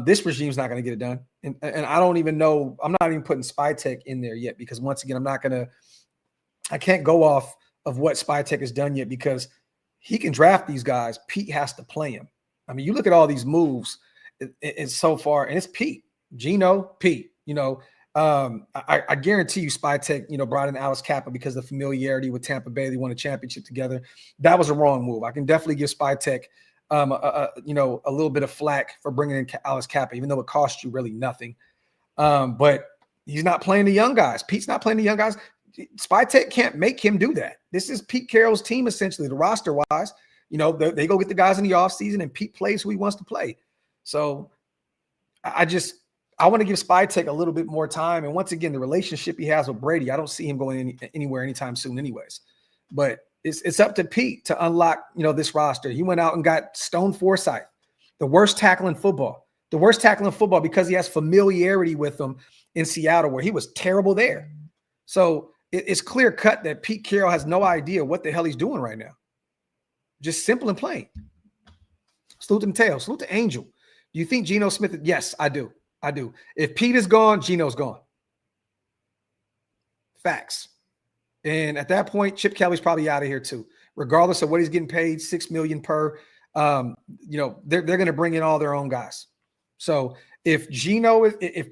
This regime's not going to get it done. And I don't even know. I'm not even putting Spy Tech in there yet, because once again, I can't go off of what Spy Tech has done yet, because he can draft these guys. Pete has to play them. I mean, you look at all these moves it's so far, and it's Pete, Geno, Pete, I guarantee you Spy Tech, brought in Alice Kappa because of the familiarity with Tampa Bay. They won a championship together. That was a wrong move. I can definitely give Spy Tech a little bit of flack for bringing in Alice Kappa, even though it cost you really nothing. But he's not playing the young guys. Pete's not playing the young guys. Spy Tech can't make him do that. This is Pete Carroll's team, essentially, the roster-wise. They go get the guys in the offseason, and Pete plays who he wants to play. So I want to give Spy Tech a little bit more time. And once again, the relationship he has with Brady, I don't see him going anywhere anytime soon anyways. But it's up to Pete to unlock, this roster. He went out and got Stone Forsythe, the worst tackle in football. The worst tackle in football, because he has familiarity with them in Seattle, where he was terrible there. So it's clear cut that Pete Carroll has no idea what the hell he's doing right now. Just simple and plain. Salute to Mateo. Salute to Angel. Do you think Geno Smith? Yes, I do. I do. If Pete is gone, Geno's gone. Facts. And at that point, Chip Kelly's probably out of here too. Regardless of what he's getting paid, $6 million per, they're going to bring in all their own guys. So if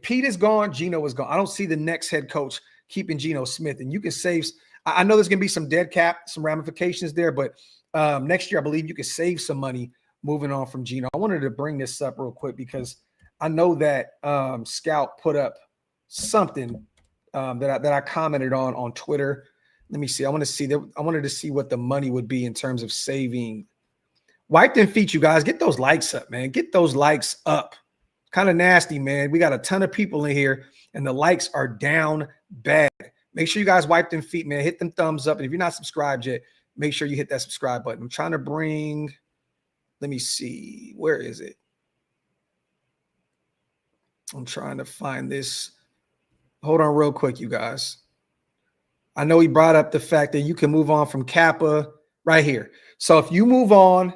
Pete is gone, Geno is gone. I don't see the next head coach keeping Geno Smith. And you can save, I know there's going to be some dead cap, some ramifications there, but next year I believe you can save some money moving on from Geno. I wanted to bring this up real quick because I know that Scout put up something that I commented on Twitter. Let me see. I wanted to see what the money would be in terms of saving. Wipe them feet, you guys. Get those likes up, man. Get those likes up. Kind of nasty, man. We got a ton of people in here, and the likes are down bad. Make sure you guys wipe them feet, man. Hit them thumbs up. And if you're not subscribed yet, make sure you hit that subscribe button. I'm trying to bring, let me see. Where is it? I'm trying to find this. Hold on real quick, you guys. I know he brought up the fact that you can move on from Kappa right here. So if you move on,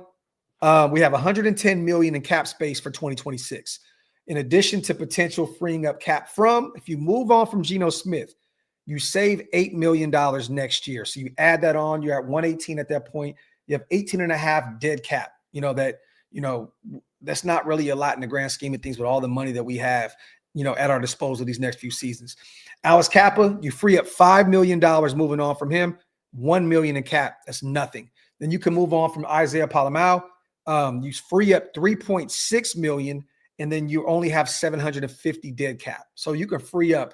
we have 110 million in cap space for 2026. In addition to potential freeing up cap if you move on from Geno Smith, you save $8 million next year. So you add that on, you're at 118 at that point. You have 18 and a half dead cap. That's not really a lot in the grand scheme of things with all the money that we have, at our disposal these next few seasons. Alex Kappa, you free up $5 million moving on from him, $1 million in cap. That's nothing. Then you can move on from Isaiah Palamau. You free up $3.6 million, and then you only have 750 dead cap. So you can free up,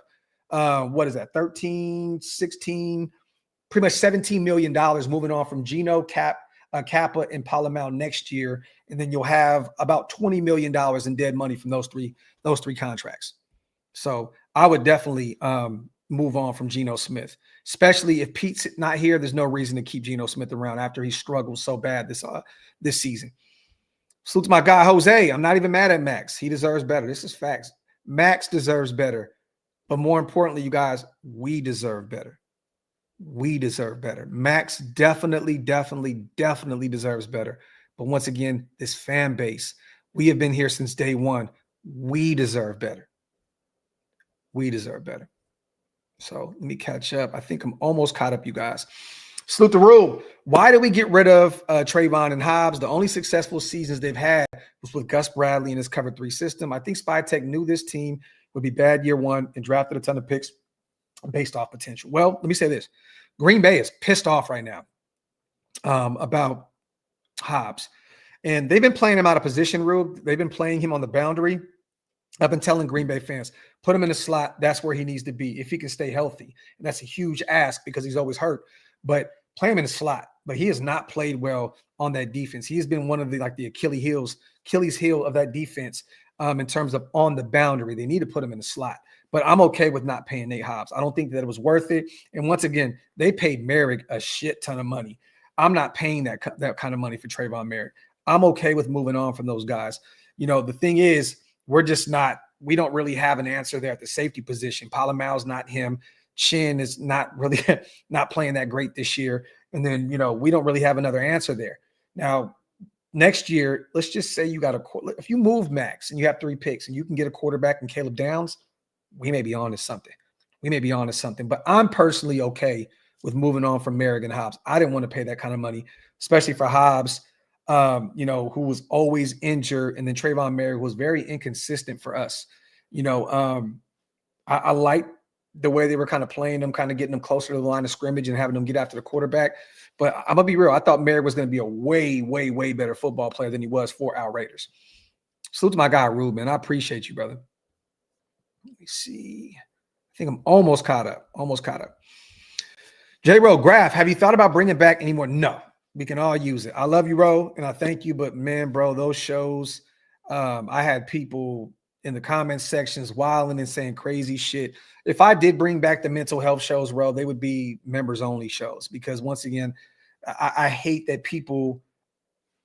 what is that, 13, 16, pretty much $17 million moving on from Geno, Kappa, and Palamau next year. And then you'll have about $20 million in dead money from those three contracts. So I would definitely move on from Geno Smith, especially if Pete's not here. There's no reason to keep Geno Smith around after he struggled so bad this season. Salute to my guy, Jose. I'm not even mad at Maxx. He deserves better. This is facts. Maxx deserves better. But more importantly, you guys, we deserve better. We deserve better. Maxx definitely deserves better. But once again, this fan base, we have been here since day one. We deserve better. We deserve better. So let me catch up. I think I'm almost caught up, you guys. Salute the rule. Why did we get rid of Trayvon and Hobbs? The only successful seasons they've had was with Gus Bradley and his cover 3 system. I think Spytech knew this team would be bad year one and drafted a ton of picks based off potential. Well, let me say this. Green Bay is pissed off right now about Hobbs. And they've been playing him out of position, Rube. They've been playing him on the boundary. I've been telling Green Bay fans, put him in the slot. That's where he needs to be if he can stay healthy. And that's a huge ask because he's always hurt. But play him in the slot. But he has not played well on that defense. He has been one of the Achilles heel of that defense in terms of on the boundary. They need to put him in the slot. But I'm okay with not paying Nate Hobbs. I don't think that it was worth it. And once again, they paid Merrick a shit ton of money. I'm not paying that kind of money for Trayvon Merrick. I'm okay with moving on from those guys. The thing is, we don't really have an answer there at the safety position. Palamau's not him. Chin is not really not playing that great this year. And then, we don't really have another answer there. Now, next year, let's just say if you move Maxx and you have 3 picks and you can get a quarterback in Caleb Downs, we may be on to something. But I'm personally okay with moving on from Merrick and Hobbs. I didn't want to pay that kind of money, especially for Hobbs, who was always injured, and then Trayvon Merrick was very inconsistent for us. I like the way they were kind of playing them, kind of getting them closer to the line of scrimmage and having them get after the quarterback. But I'm gonna be real. I thought Merrick was going to be a way better football player than he was for our Raiders. Salute to my guy, Ruben. I appreciate you, brother. Let me see. I think I'm almost caught up. J-Ro, Graphk, have you thought about bringing back any more? No. We can all use it. I love you, Ro, and I thank you. But, man, bro, those shows, I had people in the comment sections wilding and saying crazy shit. If I did bring back the mental health shows, bro, they would be members-only shows because, once again, I hate that people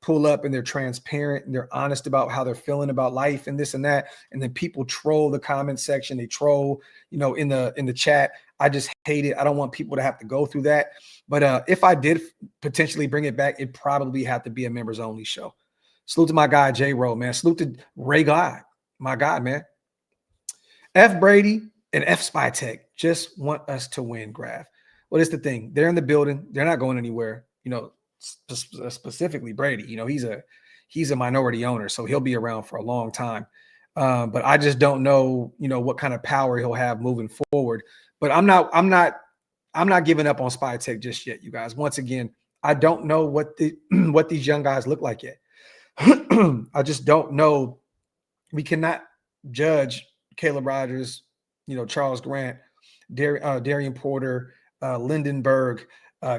pull up and they're transparent and they're honest about how they're feeling about life and this and that, and then people troll the comment section. They troll, in the chat. I just hate it. I don't want people to have to go through that. But if I did potentially bring it back, it'd probably have to be a members-only show. Salute to my guy, J-Ro, man. Salute to Ray Guy, my guy, man. F. Brady and F. Spytech just want us to win, Graphk. Well, it's the thing. They're in the building. They're not going anywhere. Specifically Brady. He's a minority owner, so he'll be around for a long time. But I just don't know, what kind of power he'll have moving forward. But I'm not giving up on Spytech just yet, you guys. Once again, I don't know what these young guys look like yet. I just don't know. We cannot judge Caleb Rogers, Charles Grant, Darian Porter, Lindenberg,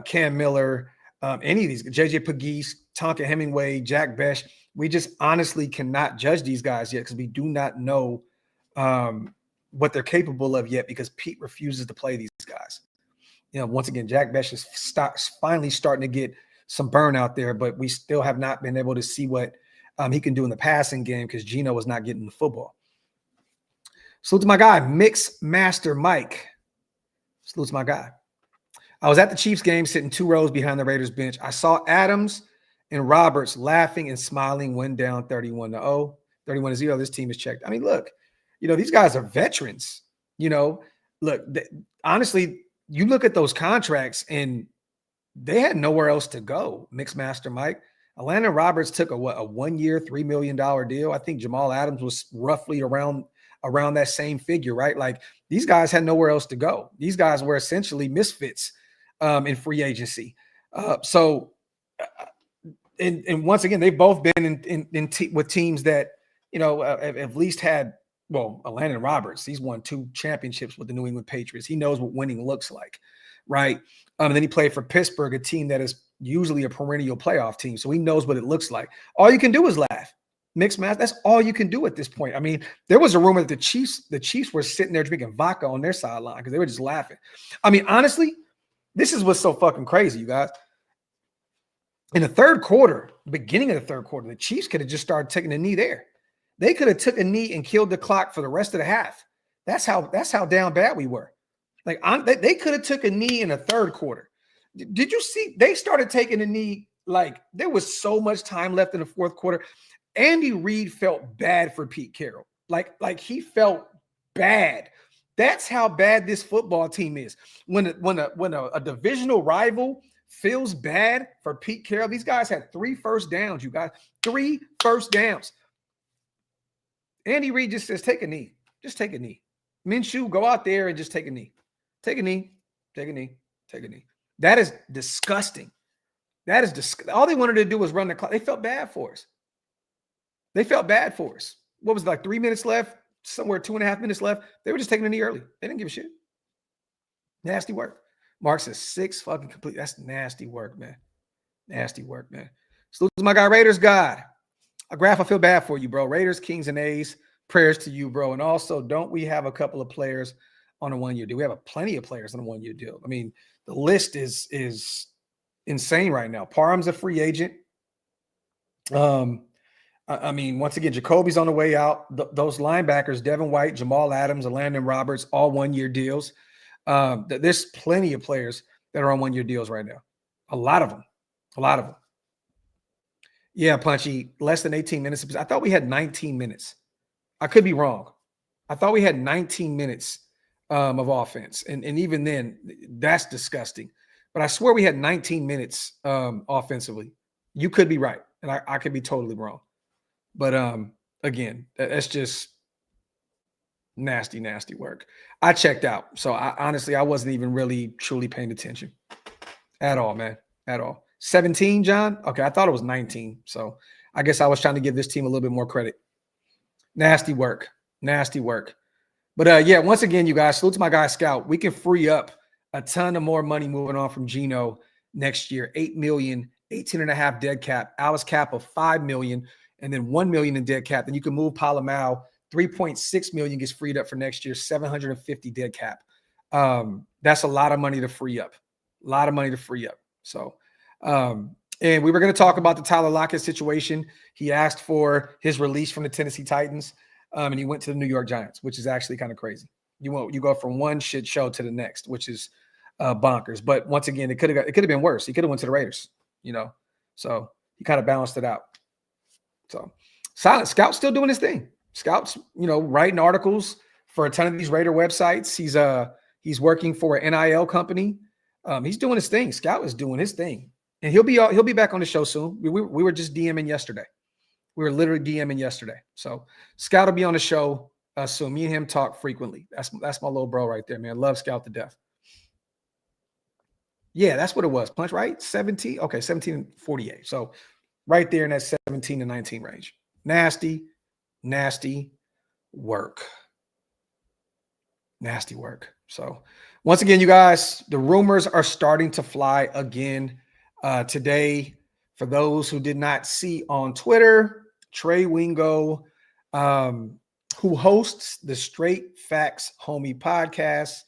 Cam Miller, any of these, JJ Pegues, Tonka Hemingway, Jack Besh. We just honestly cannot judge these guys yet because we do not know what they're capable of yet because Pete refuses to play these guys. Once again, Jack Besh is finally starting to get some burnout there, but we still have not been able to see what he can do in the passing game because Geno was not getting the football. Salute to my guy, Mix Master Mike. Salute to my guy. I was at the Chiefs game sitting 2 rows behind the Raiders bench. I saw Adams and Roberts laughing and smiling when down 31-0. 31-0, this team is checked. I mean, look, these guys are veterans. Look, honestly, you look at those contracts and they had nowhere else to go. Mixed Master Mike. Landon Roberts took a 1 year, $3 million deal. I think Jamal Adams was roughly around that same figure, right? Like these guys had nowhere else to go. These guys were essentially misfits in free agency. And once again, they've both been with teams that, have at least had, Landon Roberts, he's won 2 championships with the New England Patriots. He knows what winning looks like, right? And then he played for Pittsburgh, a team that is usually a perennial playoff team. So he knows what it looks like. All you can do is laugh. Mixed match, that's all you can do at this point. I mean, there was a rumor that the Chiefs were sitting there drinking vodka on their sideline because they were just laughing. I mean, honestly, this is what's so fucking crazy, you guys. In the third quarter, beginning of the third quarter, the Chiefs could have just started taking a knee there. They could have took a knee and killed the clock for the rest of the half. That's how down bad we were. Like they could have took a knee in the third quarter. Did you see? They started taking a knee like there was so much time left in the fourth quarter. Andy Reid felt bad for Pete Carroll. Like he felt bad. That's how bad this football team is. When a divisional rival feels bad for Pete Carroll, these guys had 3 first downs, you guys. 3 first downs. Andy Reid just says, take a knee. Just take a knee. Minshew, go out there and just take a knee. Take a knee. Take a knee. Take a knee. That is disgusting. That is disgusting. All they wanted to do was run the clock. They felt bad for us. They felt bad for us. What was it, like 3 minutes left? Somewhere 2.5 minutes left. They were just taking a knee early. They didn't give a shit. Nasty work. Mark says 6 fucking complete. That's nasty work, man. Nasty work, man. Salute to my guy, Raiders God. Graphk, I feel bad for you, bro. Raiders, Kings, and A's. Prayers to you, bro. And also, don't we have a couple of players on a 1-year deal? We have plenty of players on a 1-year deal. I mean, the list is insane right now. Parham's a free agent. I mean, once again, Jacoby's on the way out. Those linebackers, Devin White, Jamal Adams, and Landon Roberts, all 1-year deals. There's plenty of players that are on 1-year deals right now. A lot of them. Yeah, Punchy, less than 18 minutes. I thought we had 19 minutes. I could be wrong. I thought we had 19 minutes of offense. And even then, that's disgusting. But I swear we had 19 minutes offensively. You could be right. And I could be totally wrong. But again, that's just nasty, nasty work. I checked out. So honestly, I wasn't even really truly paying attention at all, man, at all. 17, John? Okay, I thought it was 19. So I guess I was trying to give this team a little bit more credit. Nasty work. Nasty work. But yeah, once again, you guys, salute to my guy, Scout. We can free up a ton of more money moving on from Geno next year. $8 million, 18.5 dead cap, Alice cap of $5 million, and then $1 million in dead cap. Then you can move Palomau. 3.6 million gets freed up for next year, 750 dead cap. That's a lot of money to free up. A lot of money to free up. So, and we were going to talk about the Tyler Lockett situation. He asked for his release from the Tennessee Titans, and he went to the New York Giants, which is actually kind of crazy. You go from one shit show to the next, which is bonkers. But once again, it could have been worse. He could have went to the Raiders, So he kind of balanced it out. So Silent Scout's still doing his thing. Scout's, writing articles for a ton of these Raider websites. He's working for an NIL company. He's doing his thing. Scout is doing his thing, and he'll be back on the show soon. We were just DMing yesterday. We were literally DMing yesterday. So Scout will be on the show soon. Me and him talk frequently. That's my little bro right there, man. Love Scout to death. Yeah, that's what it was. Punch, right? 17. Okay, 17 and 48. So right there in that 17 to 19 range. Nasty work. Nasty work. So once again, you guys, the rumors are starting to fly again today. For those who did not see on Twitter, Trey Wingo, who hosts the Straight Facts Homie podcast,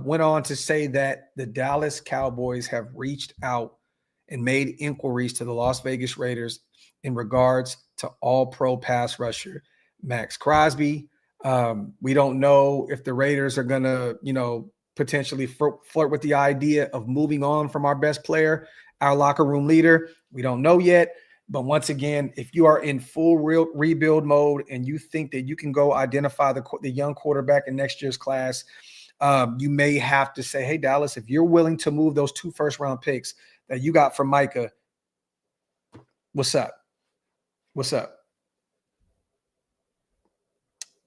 went on to say that the Dallas Cowboys have reached out and made inquiries to the Las Vegas Raiders in regards to all-pro pass rusher Maxx Crosby. We don't know if the Raiders are going to, potentially flirt with the idea of moving on from our best player, our locker room leader. We don't know yet. But once again, if you are in full rebuild mode and you think that you can go identify the young quarterback in next year's class, you may have to say, hey, Dallas, if you're willing to move those 2 first-round picks that you got from Micah, what's up? What's up?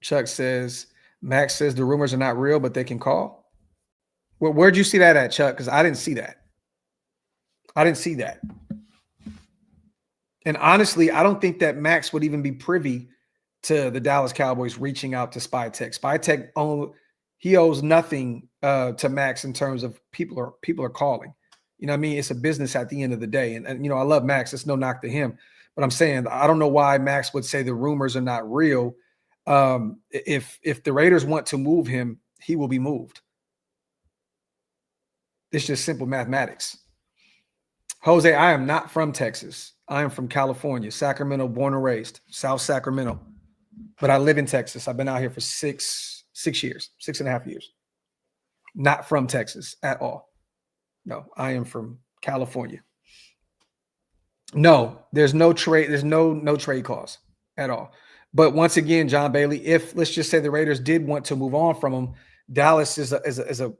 Chuck says, Max says the rumors are not real, but they can call. Well, where'd you see that at, Chuck? Because I didn't see that. I didn't see that. And honestly, I don't think that Max would even be privy to the Dallas Cowboys reaching out to Spytech. Spytech he owes nothing to Max in terms of people are calling. You know what I mean? It's a business at the end of the day. And you know, I love Max. It's no knock to him. But I'm saying I don't know why Max would say the rumors are not real. If the Raiders want to move him, he will be moved. It's just simple mathematics. Jose, I am not from Texas. I am from California, Sacramento, born and raised, South Sacramento. But I live in Texas. I've been out here for 6 years, 6.5 years. Not from Texas at all. No, I am from California. No, there's no trade. There's no trade clause at all. But once again, John Bailey, if let's just say the Raiders did want to move on from him, Dallas is a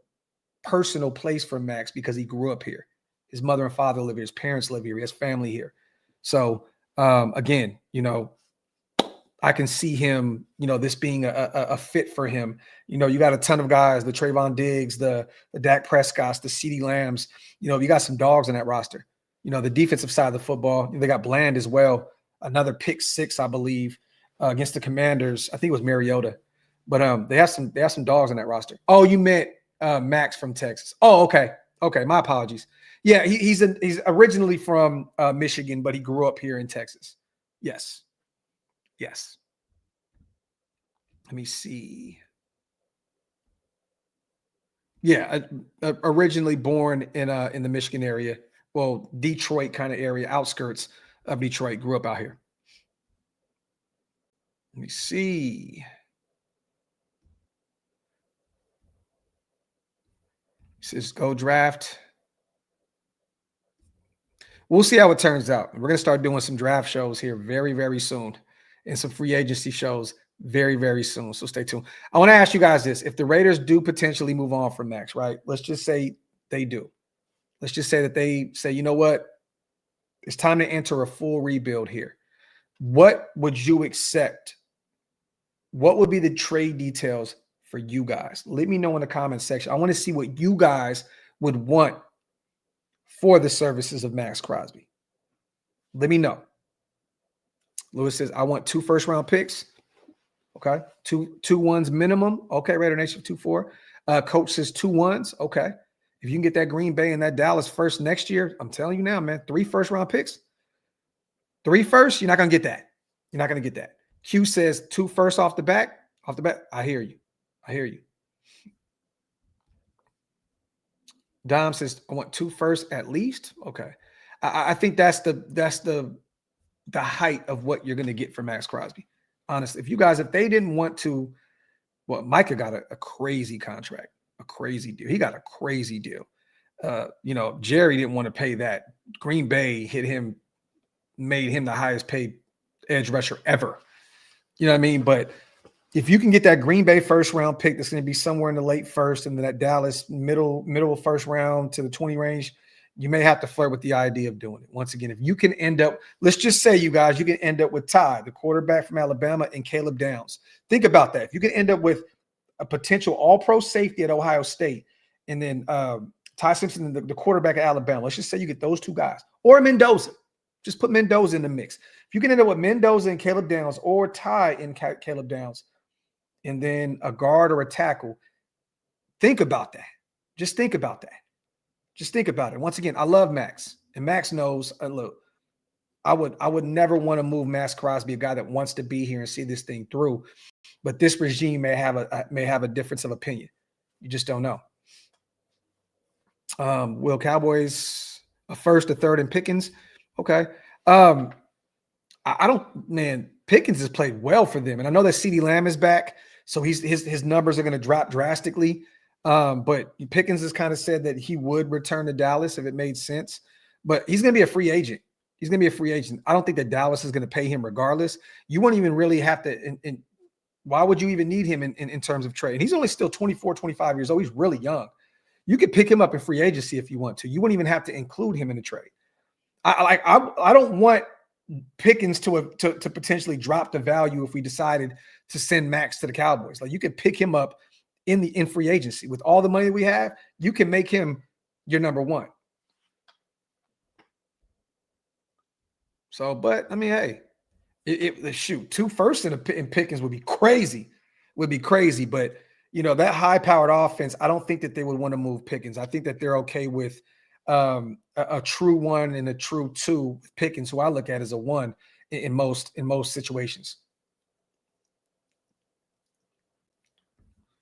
personal place for Max because he grew up here. His mother and father live here. His parents live here. He has family here. So again, you know, I can see him, you know, this being a fit for him. You know, you got a ton of guys, the Trayvon Diggs, the Dak Prescotts, the CeeDee Lambs. You know, you got some dogs in that roster. You know, the defensive side of the football, they got Bland as well. Another pick 6, I believe, against the Commanders. I think it was Mariota. But they have some dogs in that roster. Oh, you meant Max from Texas. Oh, okay. Okay, my apologies. Yeah, he's originally from Michigan, but he grew up here in Texas. Yes. Yes. Let me see. Yeah, originally born in the Michigan area. Well, Detroit kind of area, outskirts of Detroit. Grew up out here. Let me see. It says go draft. We'll see how it turns out. We're going to start doing some draft shows here very, very soon and some free agency shows very, very soon. So stay tuned. I want to ask you guys this. If the Raiders do potentially move on from Max, right? Let's just say they do. Let's just say that they say, you know what? It's time to enter a full rebuild here. What would you accept? What would be the trade details for you guys? Let me know in the comment section. I want to see what you guys would want for the services of Maxx Crosby. Let me know. Lewis says, I want 2 first-round picks. Okay. 2 ones minimum. Okay, Raider Nation 2-4. Coach says 2 ones. Okay. If you can get that Green Bay and that Dallas first next year, I'm telling you now, man, 3 first-round picks. 3 first, you're not going to get that. You're not going to get that. Q says 2 first off the bat. Off the bat, I hear you. I hear you. Dom says, I want 2 first at least. Okay. I think that's the height of what you're going to get from Maxx Crosby. Honestly, if they didn't want to, well, Micah got a crazy contract, a crazy deal. He got a crazy deal. You know, Jerry didn't want to pay that. Green Bay made him the highest paid edge rusher ever. You know what I mean? But if you can get that Green Bay first round pick that's going to be somewhere in the late first and that Dallas middle first round to the 20 range, you may have to flirt with the idea of doing it. Once again, if you can end up, let's just say you guys, you can end up with Ty, the quarterback from Alabama, and Caleb Downs. Think about that. If you can end up with a potential all-pro safety at Ohio State and then Ty Simpson, the quarterback at Alabama, let's just say you get those 2 guys or Mendoza. Just put Mendoza in the mix. If you can end up with Mendoza and Caleb Downs or Ty and Caleb Downs, and then a guard or a tackle, think about that. Just think about that. Just think about it. Once again, I love Max, and Max knows. Look, I would never want to move Maxx Crosby, a guy that wants to be here and see this thing through. But this regime may have a difference of opinion. You just don't know. Will Cowboys a first, a third, and Pickens? Okay. I don't. Man, Pickens has played well for them, and I know that CeeDee Lamb is back. So his numbers are going to drop drastically. But Pickens has kind of said that he would return to Dallas if it made sense. But he's going to be a free agent. I don't think that Dallas is going to pay him regardless. You won't even really have to Why would you even need him in terms of trade? And he's only still 24, 25 years old. He's really young. You could pick him up in free agency if you want to. You wouldn't even have to include him in the trade. I don't want Pickens to potentially drop the value if we decided to send Maxx to the Cowboys. Like, you could pick him up in free agency with all the money we have. You can make him your number one. So, but I mean, hey, shoot, 2 firsts in Pickens would be crazy. But that high-powered offense, I don't think that they would want to move Pickens. I think that they're okay with a true 1 and a true 2 with Pickens, who I look at as a 1 in most situations.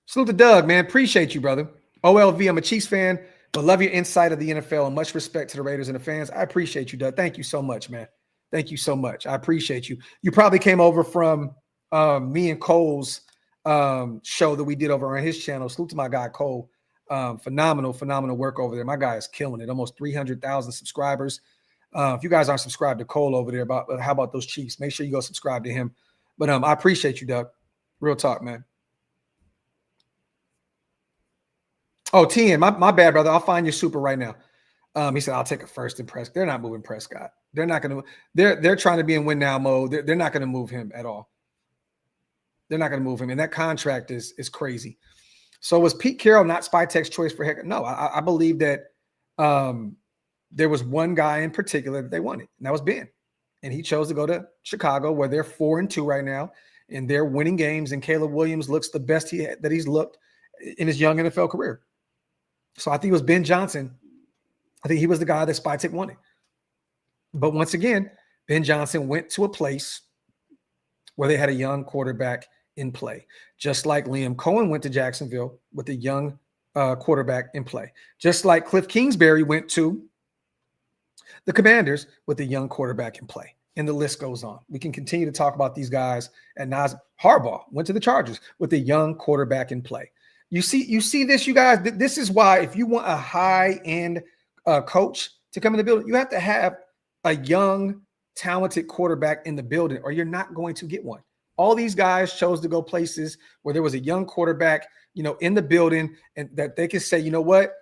Salute to Doug, man. Appreciate you, brother. OLV, I'm a Chiefs fan, but love your insight of the NFL and much respect to the Raiders and the fans. I appreciate you, Doug. Thank you so much, man. Thank you so much. I appreciate you. You probably came over from me and Cole's show that we did over on his channel. Salute to my guy, Cole. Phenomenal work over there. My guy is killing it. Almost 300,000 subscribers. If you guys aren't subscribed to Cole over there, how about those Chiefs? Make sure you go subscribe to him. But I appreciate you, Doug. Real talk, man. Oh, TN, my bad, brother. I'll find your super right now. He said, I'll take a first in Prescott. They're not moving Prescott. They're not going to. They're trying to be in win now mode. They're not going to move him at all. They're not going to move him. And that contract is crazy. So was Pete Carroll not Spytek's choice for head? No, I believe that there was one guy in particular that they wanted, and that was Ben. And he chose to go to Chicago, where they're 4-2 right now, and they're winning games. And Caleb Williams looks the best that he's looked in his young NFL career. So I think it was Ben Johnson. I think he was the guy that Spytek wanted. But once again, Ben Johnson went to a place where they had a young quarterback in play, just like Liam Cohen went to Jacksonville with a young quarterback in play, just like Cliff Kingsbury went to the Commanders with a young quarterback in play. And the list goes on. We can continue to talk about these guys. And Nas Harbaugh went to the Chargers with a young quarterback in play. You see this, you guys. This is why, if you want a high-end coach to come in the building, you have to have a young, talented quarterback in the building, or you're not going to get one. All these guys chose to go places where there was a young quarterback, in the building, and that they can say, you know what,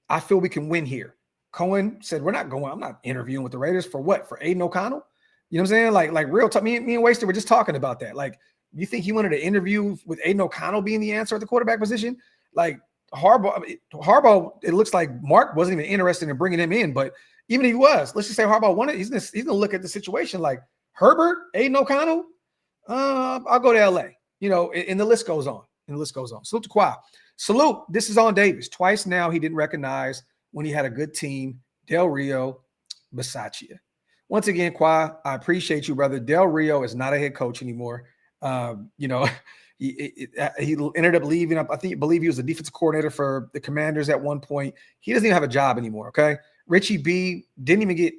I feel we can win here. Cohen said, I'm not interviewing with the Raiders for what? For Aiden O'Connell? You know what I'm saying? Like real talk. Me and Waster were just talking about that. Like, you think he wanted to interview with Aiden O'Connell being the answer at the quarterback position? Like Harbaugh, it looks like Mark wasn't even interested in bringing him in, but even if he was, let's just say Harbaugh wanted, he's gonna look at the situation like, Herbert, Aiden O'Connell, I'll go to LA, and the list goes on. Salute to Qua. Salute. This is on Davis. Twice now he didn't recognize when he had a good team. Del Rio, Bisaccia. Once again, Qua, I appreciate you, brother. Del Rio is not a head coach anymore. He ended up leaving. I believe he was the defensive coordinator for the Commanders at one point. He doesn't even have a job anymore. Okay. Richie B didn't even get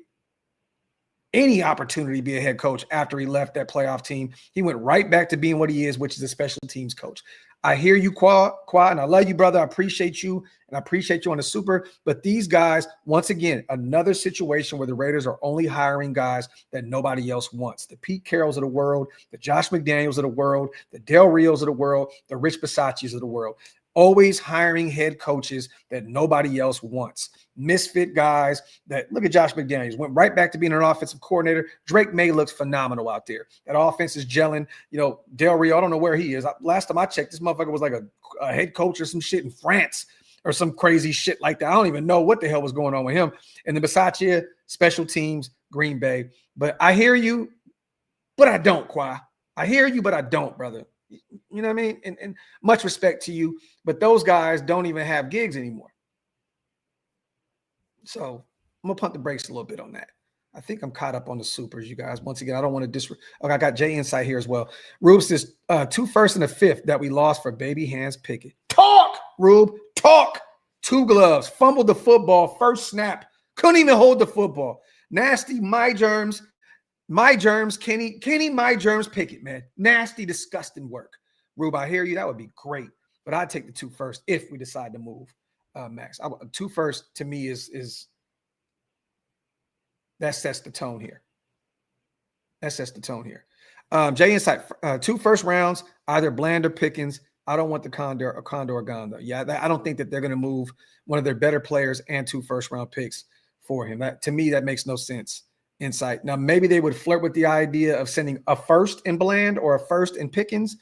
any opportunity to be a head coach after he left that playoff team. He went right back to being what he is, which is a special teams coach. I hear you, Qua, and I love you, brother. I appreciate you, and I appreciate you on the super. But these guys, once again, another situation where the Raiders are only hiring guys that nobody else wants. The Pete Carrolls of the world, the Josh McDaniels of the world, the Del Rios of the world, the Rich Bisaccias of the world. Always hiring head coaches that nobody else wants. Misfit guys that, look at Josh McDaniels, went right back to being an offensive coordinator. Drake May looks phenomenal out there. That offense is gelling. Del Rio, I don't know where he is. Last time I checked, this motherfucker was like a head coach or some shit in France or some crazy shit like that. I don't even know what the hell was going on with him. And the Bisaccia, special teams, Green Bay. But I hear you, but I don't, Qua. I hear you, but I don't, brother. You know what I mean? And much respect to you, but those guys don't even have gigs anymore. So I'm going to pump the brakes a little bit on that. I think I'm caught up on the supers, you guys. Once again, I don't want to Okay, I got Jay Insight here as well. Rube says 2 firsts and a 5th that we lost for baby hands Pickett. Talk, Rube, talk. 2 gloves, fumbled the football, first snap, couldn't even hold the football. Nasty, my germs, Kenny, my germs Pickett, man. Nasty, disgusting work. Rube, I hear you. That would be great. But I'd take the 2 first if we decide to move Maxx. 2 first to me is that sets the tone here. Jay Insight, 2 first rounds, either Bland or Pickens. I don't want the Condor gone though. Yeah, I don't think that they're going to move one of their better players and 2 first-round picks for him. That, to me, that makes no sense. Insight. Now, maybe they would flirt with the idea of sending a first in Bland or a first in Pickens,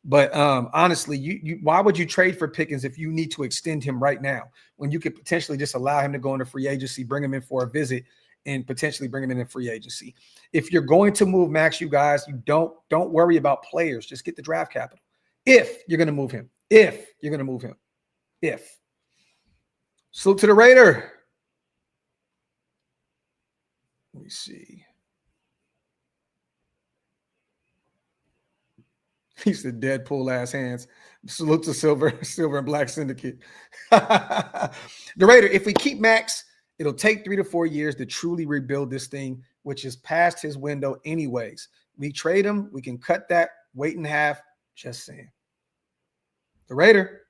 but honestly, you why would you trade for Pickens if you need to extend him right now when you could potentially just allow him to go into free agency, bring him in for a visit, and potentially bring him in free agency? If you're going to move Maxx, you guys, you don't worry about players. Just get the draft capital. If you're going to move him. If. Salute to the Raider. Let me see. He said Deadpool ass hands. Salute to Silver and Black Syndicate. The Raider, if we keep Maxx, it'll take 3 to 4 years to truly rebuild this thing, which is past his window anyways. We trade him, we can cut that, weight in half. Just saying. The Raider.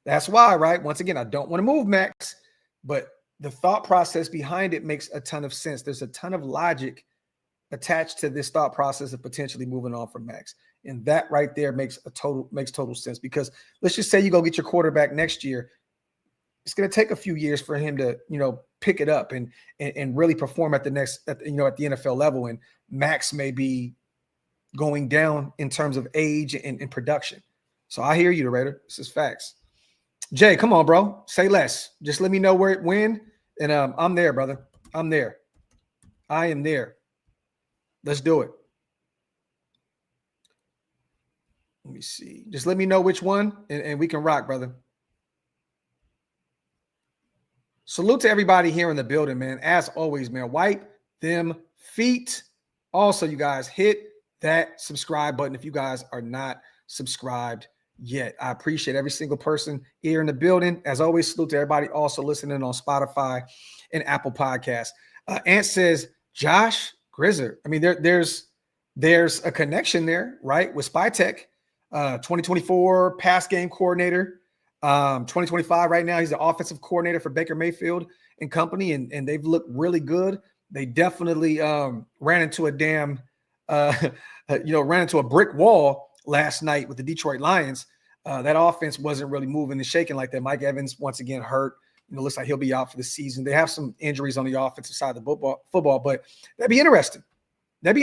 That's why, right? Once again, I don't want to move Maxx, but the thought process behind it makes a ton of sense. There's a ton of logic attached to this thought process of potentially moving on from Maxx. And that right there makes total sense, because let's just say you go get your quarterback next year. It's going to take a few years for him to, pick it up and really perform at the NFL level. And Maxx may be going down in terms of age and production. So I hear you, the Raider. This is facts. Jay, come on, bro. Say less. Just let me know when. And I'm there, brother. I'm there. I am there. Let's do it. Let me see. Just let me know which one, and we can rock, brother. Salute to everybody here in the building, man. As always, man, wipe them feet. Also, you guys, hit that subscribe button if you guys are not subscribed yet. I appreciate every single person here in the building. As always, salute to everybody also listening on Spotify and Apple Podcasts. Ant says, Josh Grizzer. I mean, there's a connection there, right? With SpyTech, 2024 pass game coordinator. 2025 right now, he's the offensive coordinator for Baker Mayfield and company, and they've looked really good. They definitely ran into a brick wall last night with the Detroit Lions. That offense wasn't really moving and shaking like that. Mike Evans once again hurt. Looks like he'll be out for the season. They have some injuries on the offensive side of the football, but that'd be interesting. And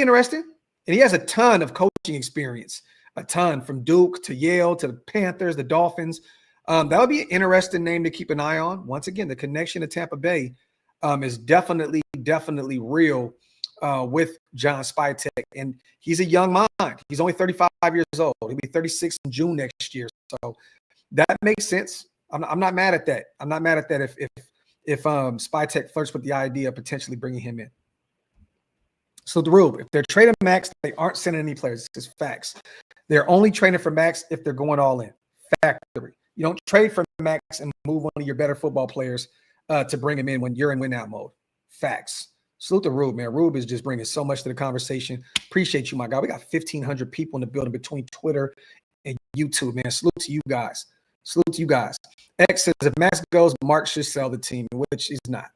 he has a ton of coaching experience, a ton, from Duke to Yale to the Panthers, the Dolphins. That would be an interesting name to keep an eye on. Once again, the connection to Tampa Bay is definitely real with John SpyTech. And he's a young mind. He's only 35 years old. He'll be 36 in June next year. So that makes sense. I'm not mad at that. I'm not mad at that if SpyTech flirts with the idea of potentially bringing him in. So the rule, if they're trading Maxx, they aren't sending any players. This is facts. They're only trading for Maxx if they're going all in. Factory. You don't trade for Maxx and move one of your better football players to bring him in when you're in win-out mode. Facts. Salute to Rube, man. Rube is just bringing so much to the conversation. Appreciate you, my guy. We got 1,500 people in the building between Twitter and YouTube, man. Salute to you guys. X says, if Maxx goes, Mark should sell the team, which he's not.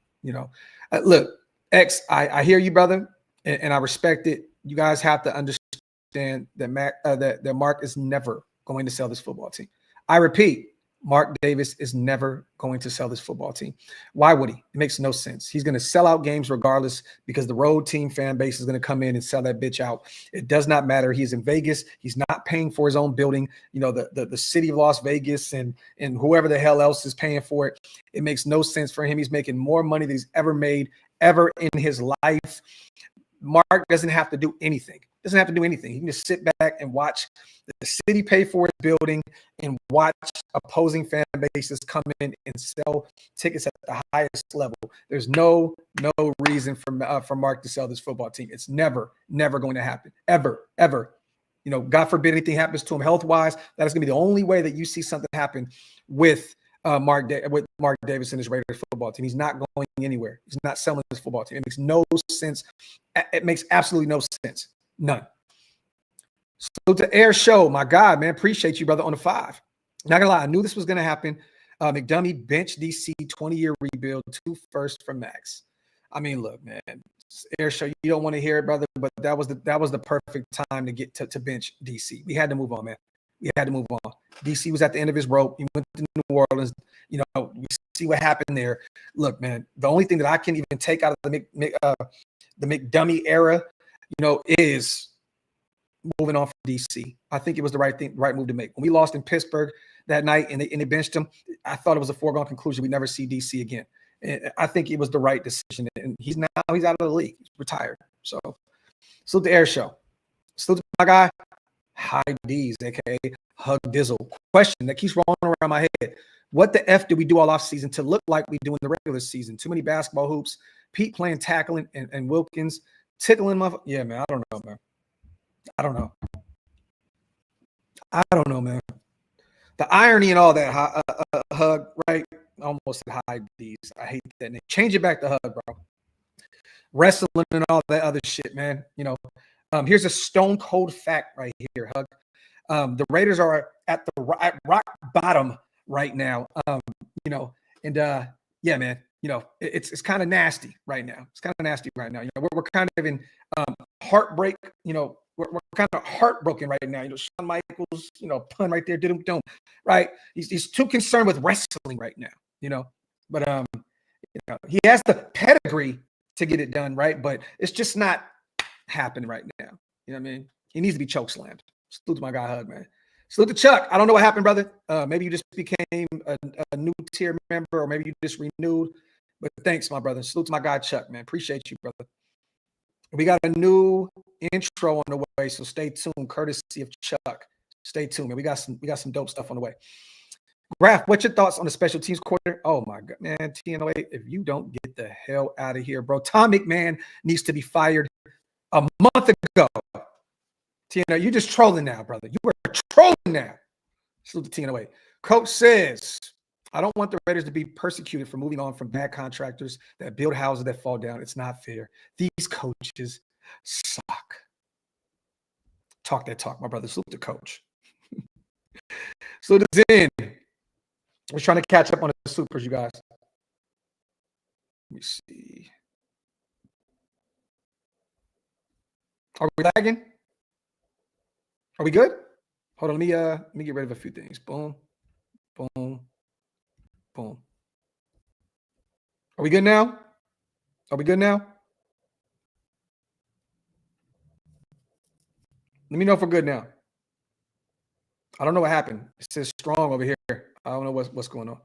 Look, X, I hear you, brother, and I respect it. You guys have to understand that that Mark is never going to sell this football team. I repeat, Mark Davis is never going to sell this football team. Why would he? It makes no sense. He's going to sell out games regardless, because the road team fan base is going to come in and sell that bitch out. It does not matter. He's in Vegas. He's not paying for his own building. The city of Las Vegas and whoever the hell else is paying for it. It makes no sense for him. He's making more money than he's ever made ever in his life. Mark doesn't have to do anything. He can just sit back and watch the city pay for his building and watch opposing fan bases come in and sell tickets at the highest level. There's no reason for Mark to sell this football team. It's never going to happen. Ever. God forbid anything happens to him health-wise. That is going to be the only way that you see something happen with Mark Davis and his Raiders football team. He's not going anywhere. He's not selling this football team. It makes no sense. It makes absolutely no sense. None. So to Air Show, my God, man, appreciate you, brother, on the 5. Not gonna lie, I knew this was gonna happen. McDummy bench DC 20-year rebuild, 2 firsts for Maxx. I mean, look, man, Air show, you don't want to hear it, brother, but that was the perfect time to get to bench DC. We had to move on, man. We had to move on. DC was at the end of his rope. He went to New Orleans. You know, we see what happened there. Look, man, the only thing that I can even take out of the McDummy era, you know, is moving on from DC. I think it was the right move to make. When we lost in Pittsburgh that night and they benched him, I thought it was a foregone conclusion. We never see DC again. And I think it was the right decision. And he's out of the league. He's retired. So salute the Air Show. Salute to my guy, High D's, aka Hug Dizzle. Question that keeps rolling around my head. What the F did we do all off season to look like we do in the regular season? Too many basketball hoops. Pete playing tackling and Wilkins tickling my. Yeah, man. I don't know, man. I don't know, man. The irony and all that, Hug, right? I almost said High D's. I hate that name. Change it back to Hug, bro. Wrestling and all that other shit, man. You know, here's a stone cold fact right here, Hug. The Raiders are at rock bottom right now. You know, and yeah, man. You know, it's kind of nasty right now. It's kind of nasty right now. You know, we're kind of in heartbreak. You know, we're kind of heartbroken right now. You know, Shawn Michaels, you know, pun right there, dum, right? He's too concerned with wrestling right now. You know, but you know, he has the pedigree to get it done, right? But it's just not happening right now. You know what I mean? He needs to be choke slammed. Salute to my guy, Hug, man. Salute to Chuck. I don't know what happened, brother. Maybe you just became a new tier member, or maybe you just renewed. But thanks, my brother. Salute to my guy, Chuck, man. Appreciate you, brother. We got a new intro on the way, so stay tuned. Courtesy of Chuck. Stay tuned, man. We got some dope stuff on the way. Graphk, what's your thoughts on the special teams coordinator? Oh my God, man, TNOA, if you don't get the hell out of here, bro. Tom McMahon needs to be fired a month ago. TNOA, you're just trolling now, brother. You are trolling now. Salute to TNOA. Coach says, I don't want the Raiders to be persecuted for moving on from bad contractors that build houses that fall down. It's not fair. These coaches suck. Talk that talk, my brother. Salute to Coach. Salute to Zen. We're trying to catch up on the supers, you guys. Let me see. Are we lagging? Are we good? Hold on, let me get rid of a few things. Boom, boom, boom. Are we good now? Are we good now? Let me know if we're good now. I don't know what happened. It says strong over here. I don't know what's going on.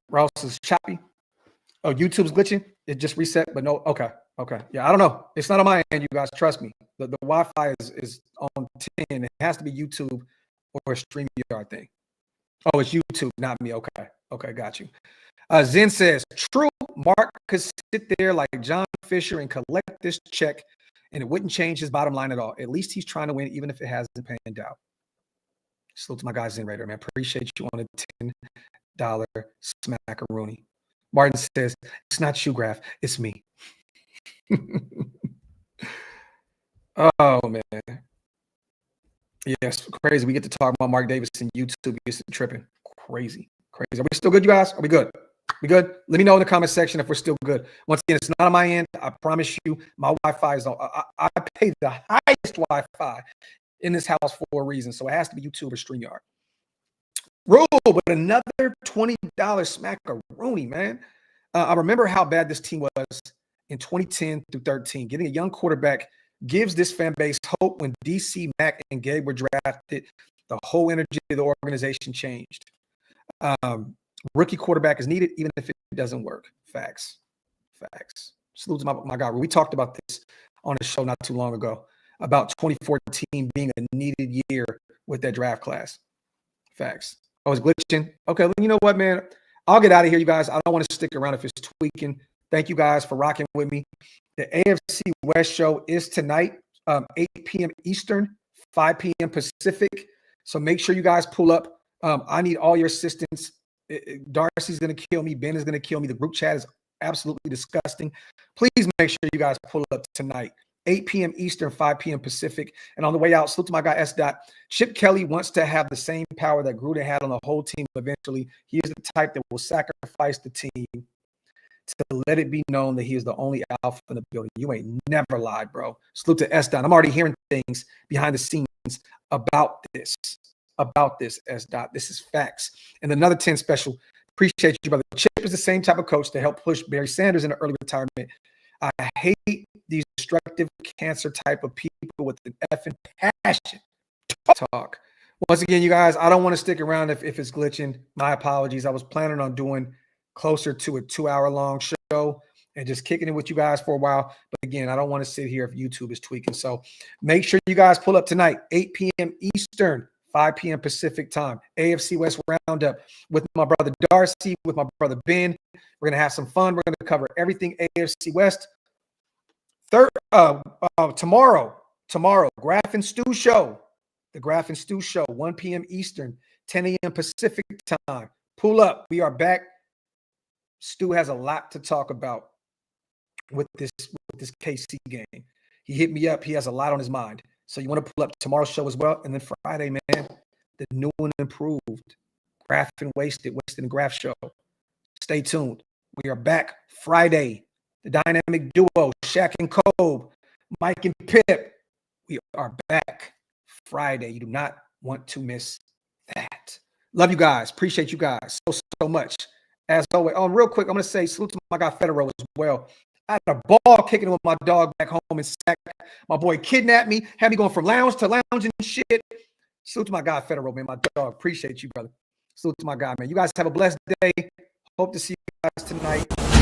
Rouse is choppy. Oh, YouTube's glitching. It just reset, but no. Okay. Yeah, I don't know. It's not on my end, you guys. Trust me. The Wi-Fi is on 10. It has to be YouTube or a StreamYard thing. Oh, it's YouTube, not me. Okay, got you. Zen says, true, Mark could sit there like John Fisher and collect this check, and it wouldn't change his bottom line at all. At least he's trying to win, even if it hasn't panned out. Salute to my guy, Zen Raider, man. Appreciate you on a $10 smackaroonie. Martin says, it's not you, Graphk. It's me. Oh, man. Yes, crazy. We get to talk about Mark Davis and YouTube. It's tripping. Crazy. Are we still good, you guys? Are we good? We good? Let me know in the comment section if we're still good. Once again, it's not on my end. I promise you, my Wi-Fi is on. I pay the highest Wi-Fi in this house for a reason, so it has to be YouTube or StreamYard. Rule, but another $20 smackaroonie, man. I remember how bad this team was in 2010 through 13. Getting a young quarterback gives this fan base hope. When DC, Mack, and Gabe were drafted, the whole energy of the organization changed. Rookie quarterback is needed, even if it doesn't work. Facts. Salute to my guy. We talked about this on the show not too long ago, about 2014 being a needed year with that draft class. Facts. I was glitching. Okay, you know what, man? I'll get out of here, you guys. I don't want to stick around if it's tweaking. Thank you guys for rocking with me. The AFC West show is tonight, 8 p.m. Eastern, 5 p.m. Pacific. So make sure you guys pull up. I need all your assistance. Darcy's going to kill me. Ben is going to kill me. The group chat is absolutely disgusting. Please make sure you guys pull up tonight 8 p.m. Eastern, 5 p.m. Pacific. And on the way out, salute to my guy S. Dot. Chip Kelly wants to have the same power that Gruden had on the whole team eventually. He is the type that will sacrifice the team to let it be known that he is the only alpha in the building. You ain't never lied, bro. Salute to S. Dot. I'm already hearing things behind the scenes about this, S. Dot. This is facts. And another 10 special. Appreciate you, brother. Chip is the same type of coach to help push Barry Sanders into early retirement. I hate these destructive cancer type of people with an effing passion. Talk. Once again, you guys, I don't want to stick around if it's glitching. My apologies. I was planning on doing closer to a 2-hour-long show and just kicking it with you guys for a while. But again, I don't want to sit here if YouTube is tweaking. So make sure you guys pull up tonight, 8 p.m. Eastern, 5 p.m. Pacific time, AFC West Roundup with my brother Darcy, with my brother Ben. We're going to have some fun. We're going to cover everything AFC West. Tomorrow, Graphk and Stu show. The Graphk and Stu show, 1 p.m. Eastern, 10 a.m. Pacific time. Pull up. We are back. Stu has a lot to talk about with this KC game. He hit me up. He has a lot on his mind. So you want to pull up tomorrow's show as well. And then Friday, man, the new and improved Graphk and Wasted and Graphk show. Stay tuned. We are back Friday. The dynamic duo, Shaq and Kobe, Mike and Pip. We are back Friday. You do not want to miss that. Love you guys. Appreciate you guys so much. As always. Oh, real quick, I'm going to say salute to my guy Federo as well. I had a ball kicking with my dog back home in Sac. My boy kidnapped me, had me going from lounge to lounge and shit. Salute to my guy Federo, man, my dog. Appreciate you, brother. Salute to my guy, man. You guys have a blessed day. Hope to see you guys tonight.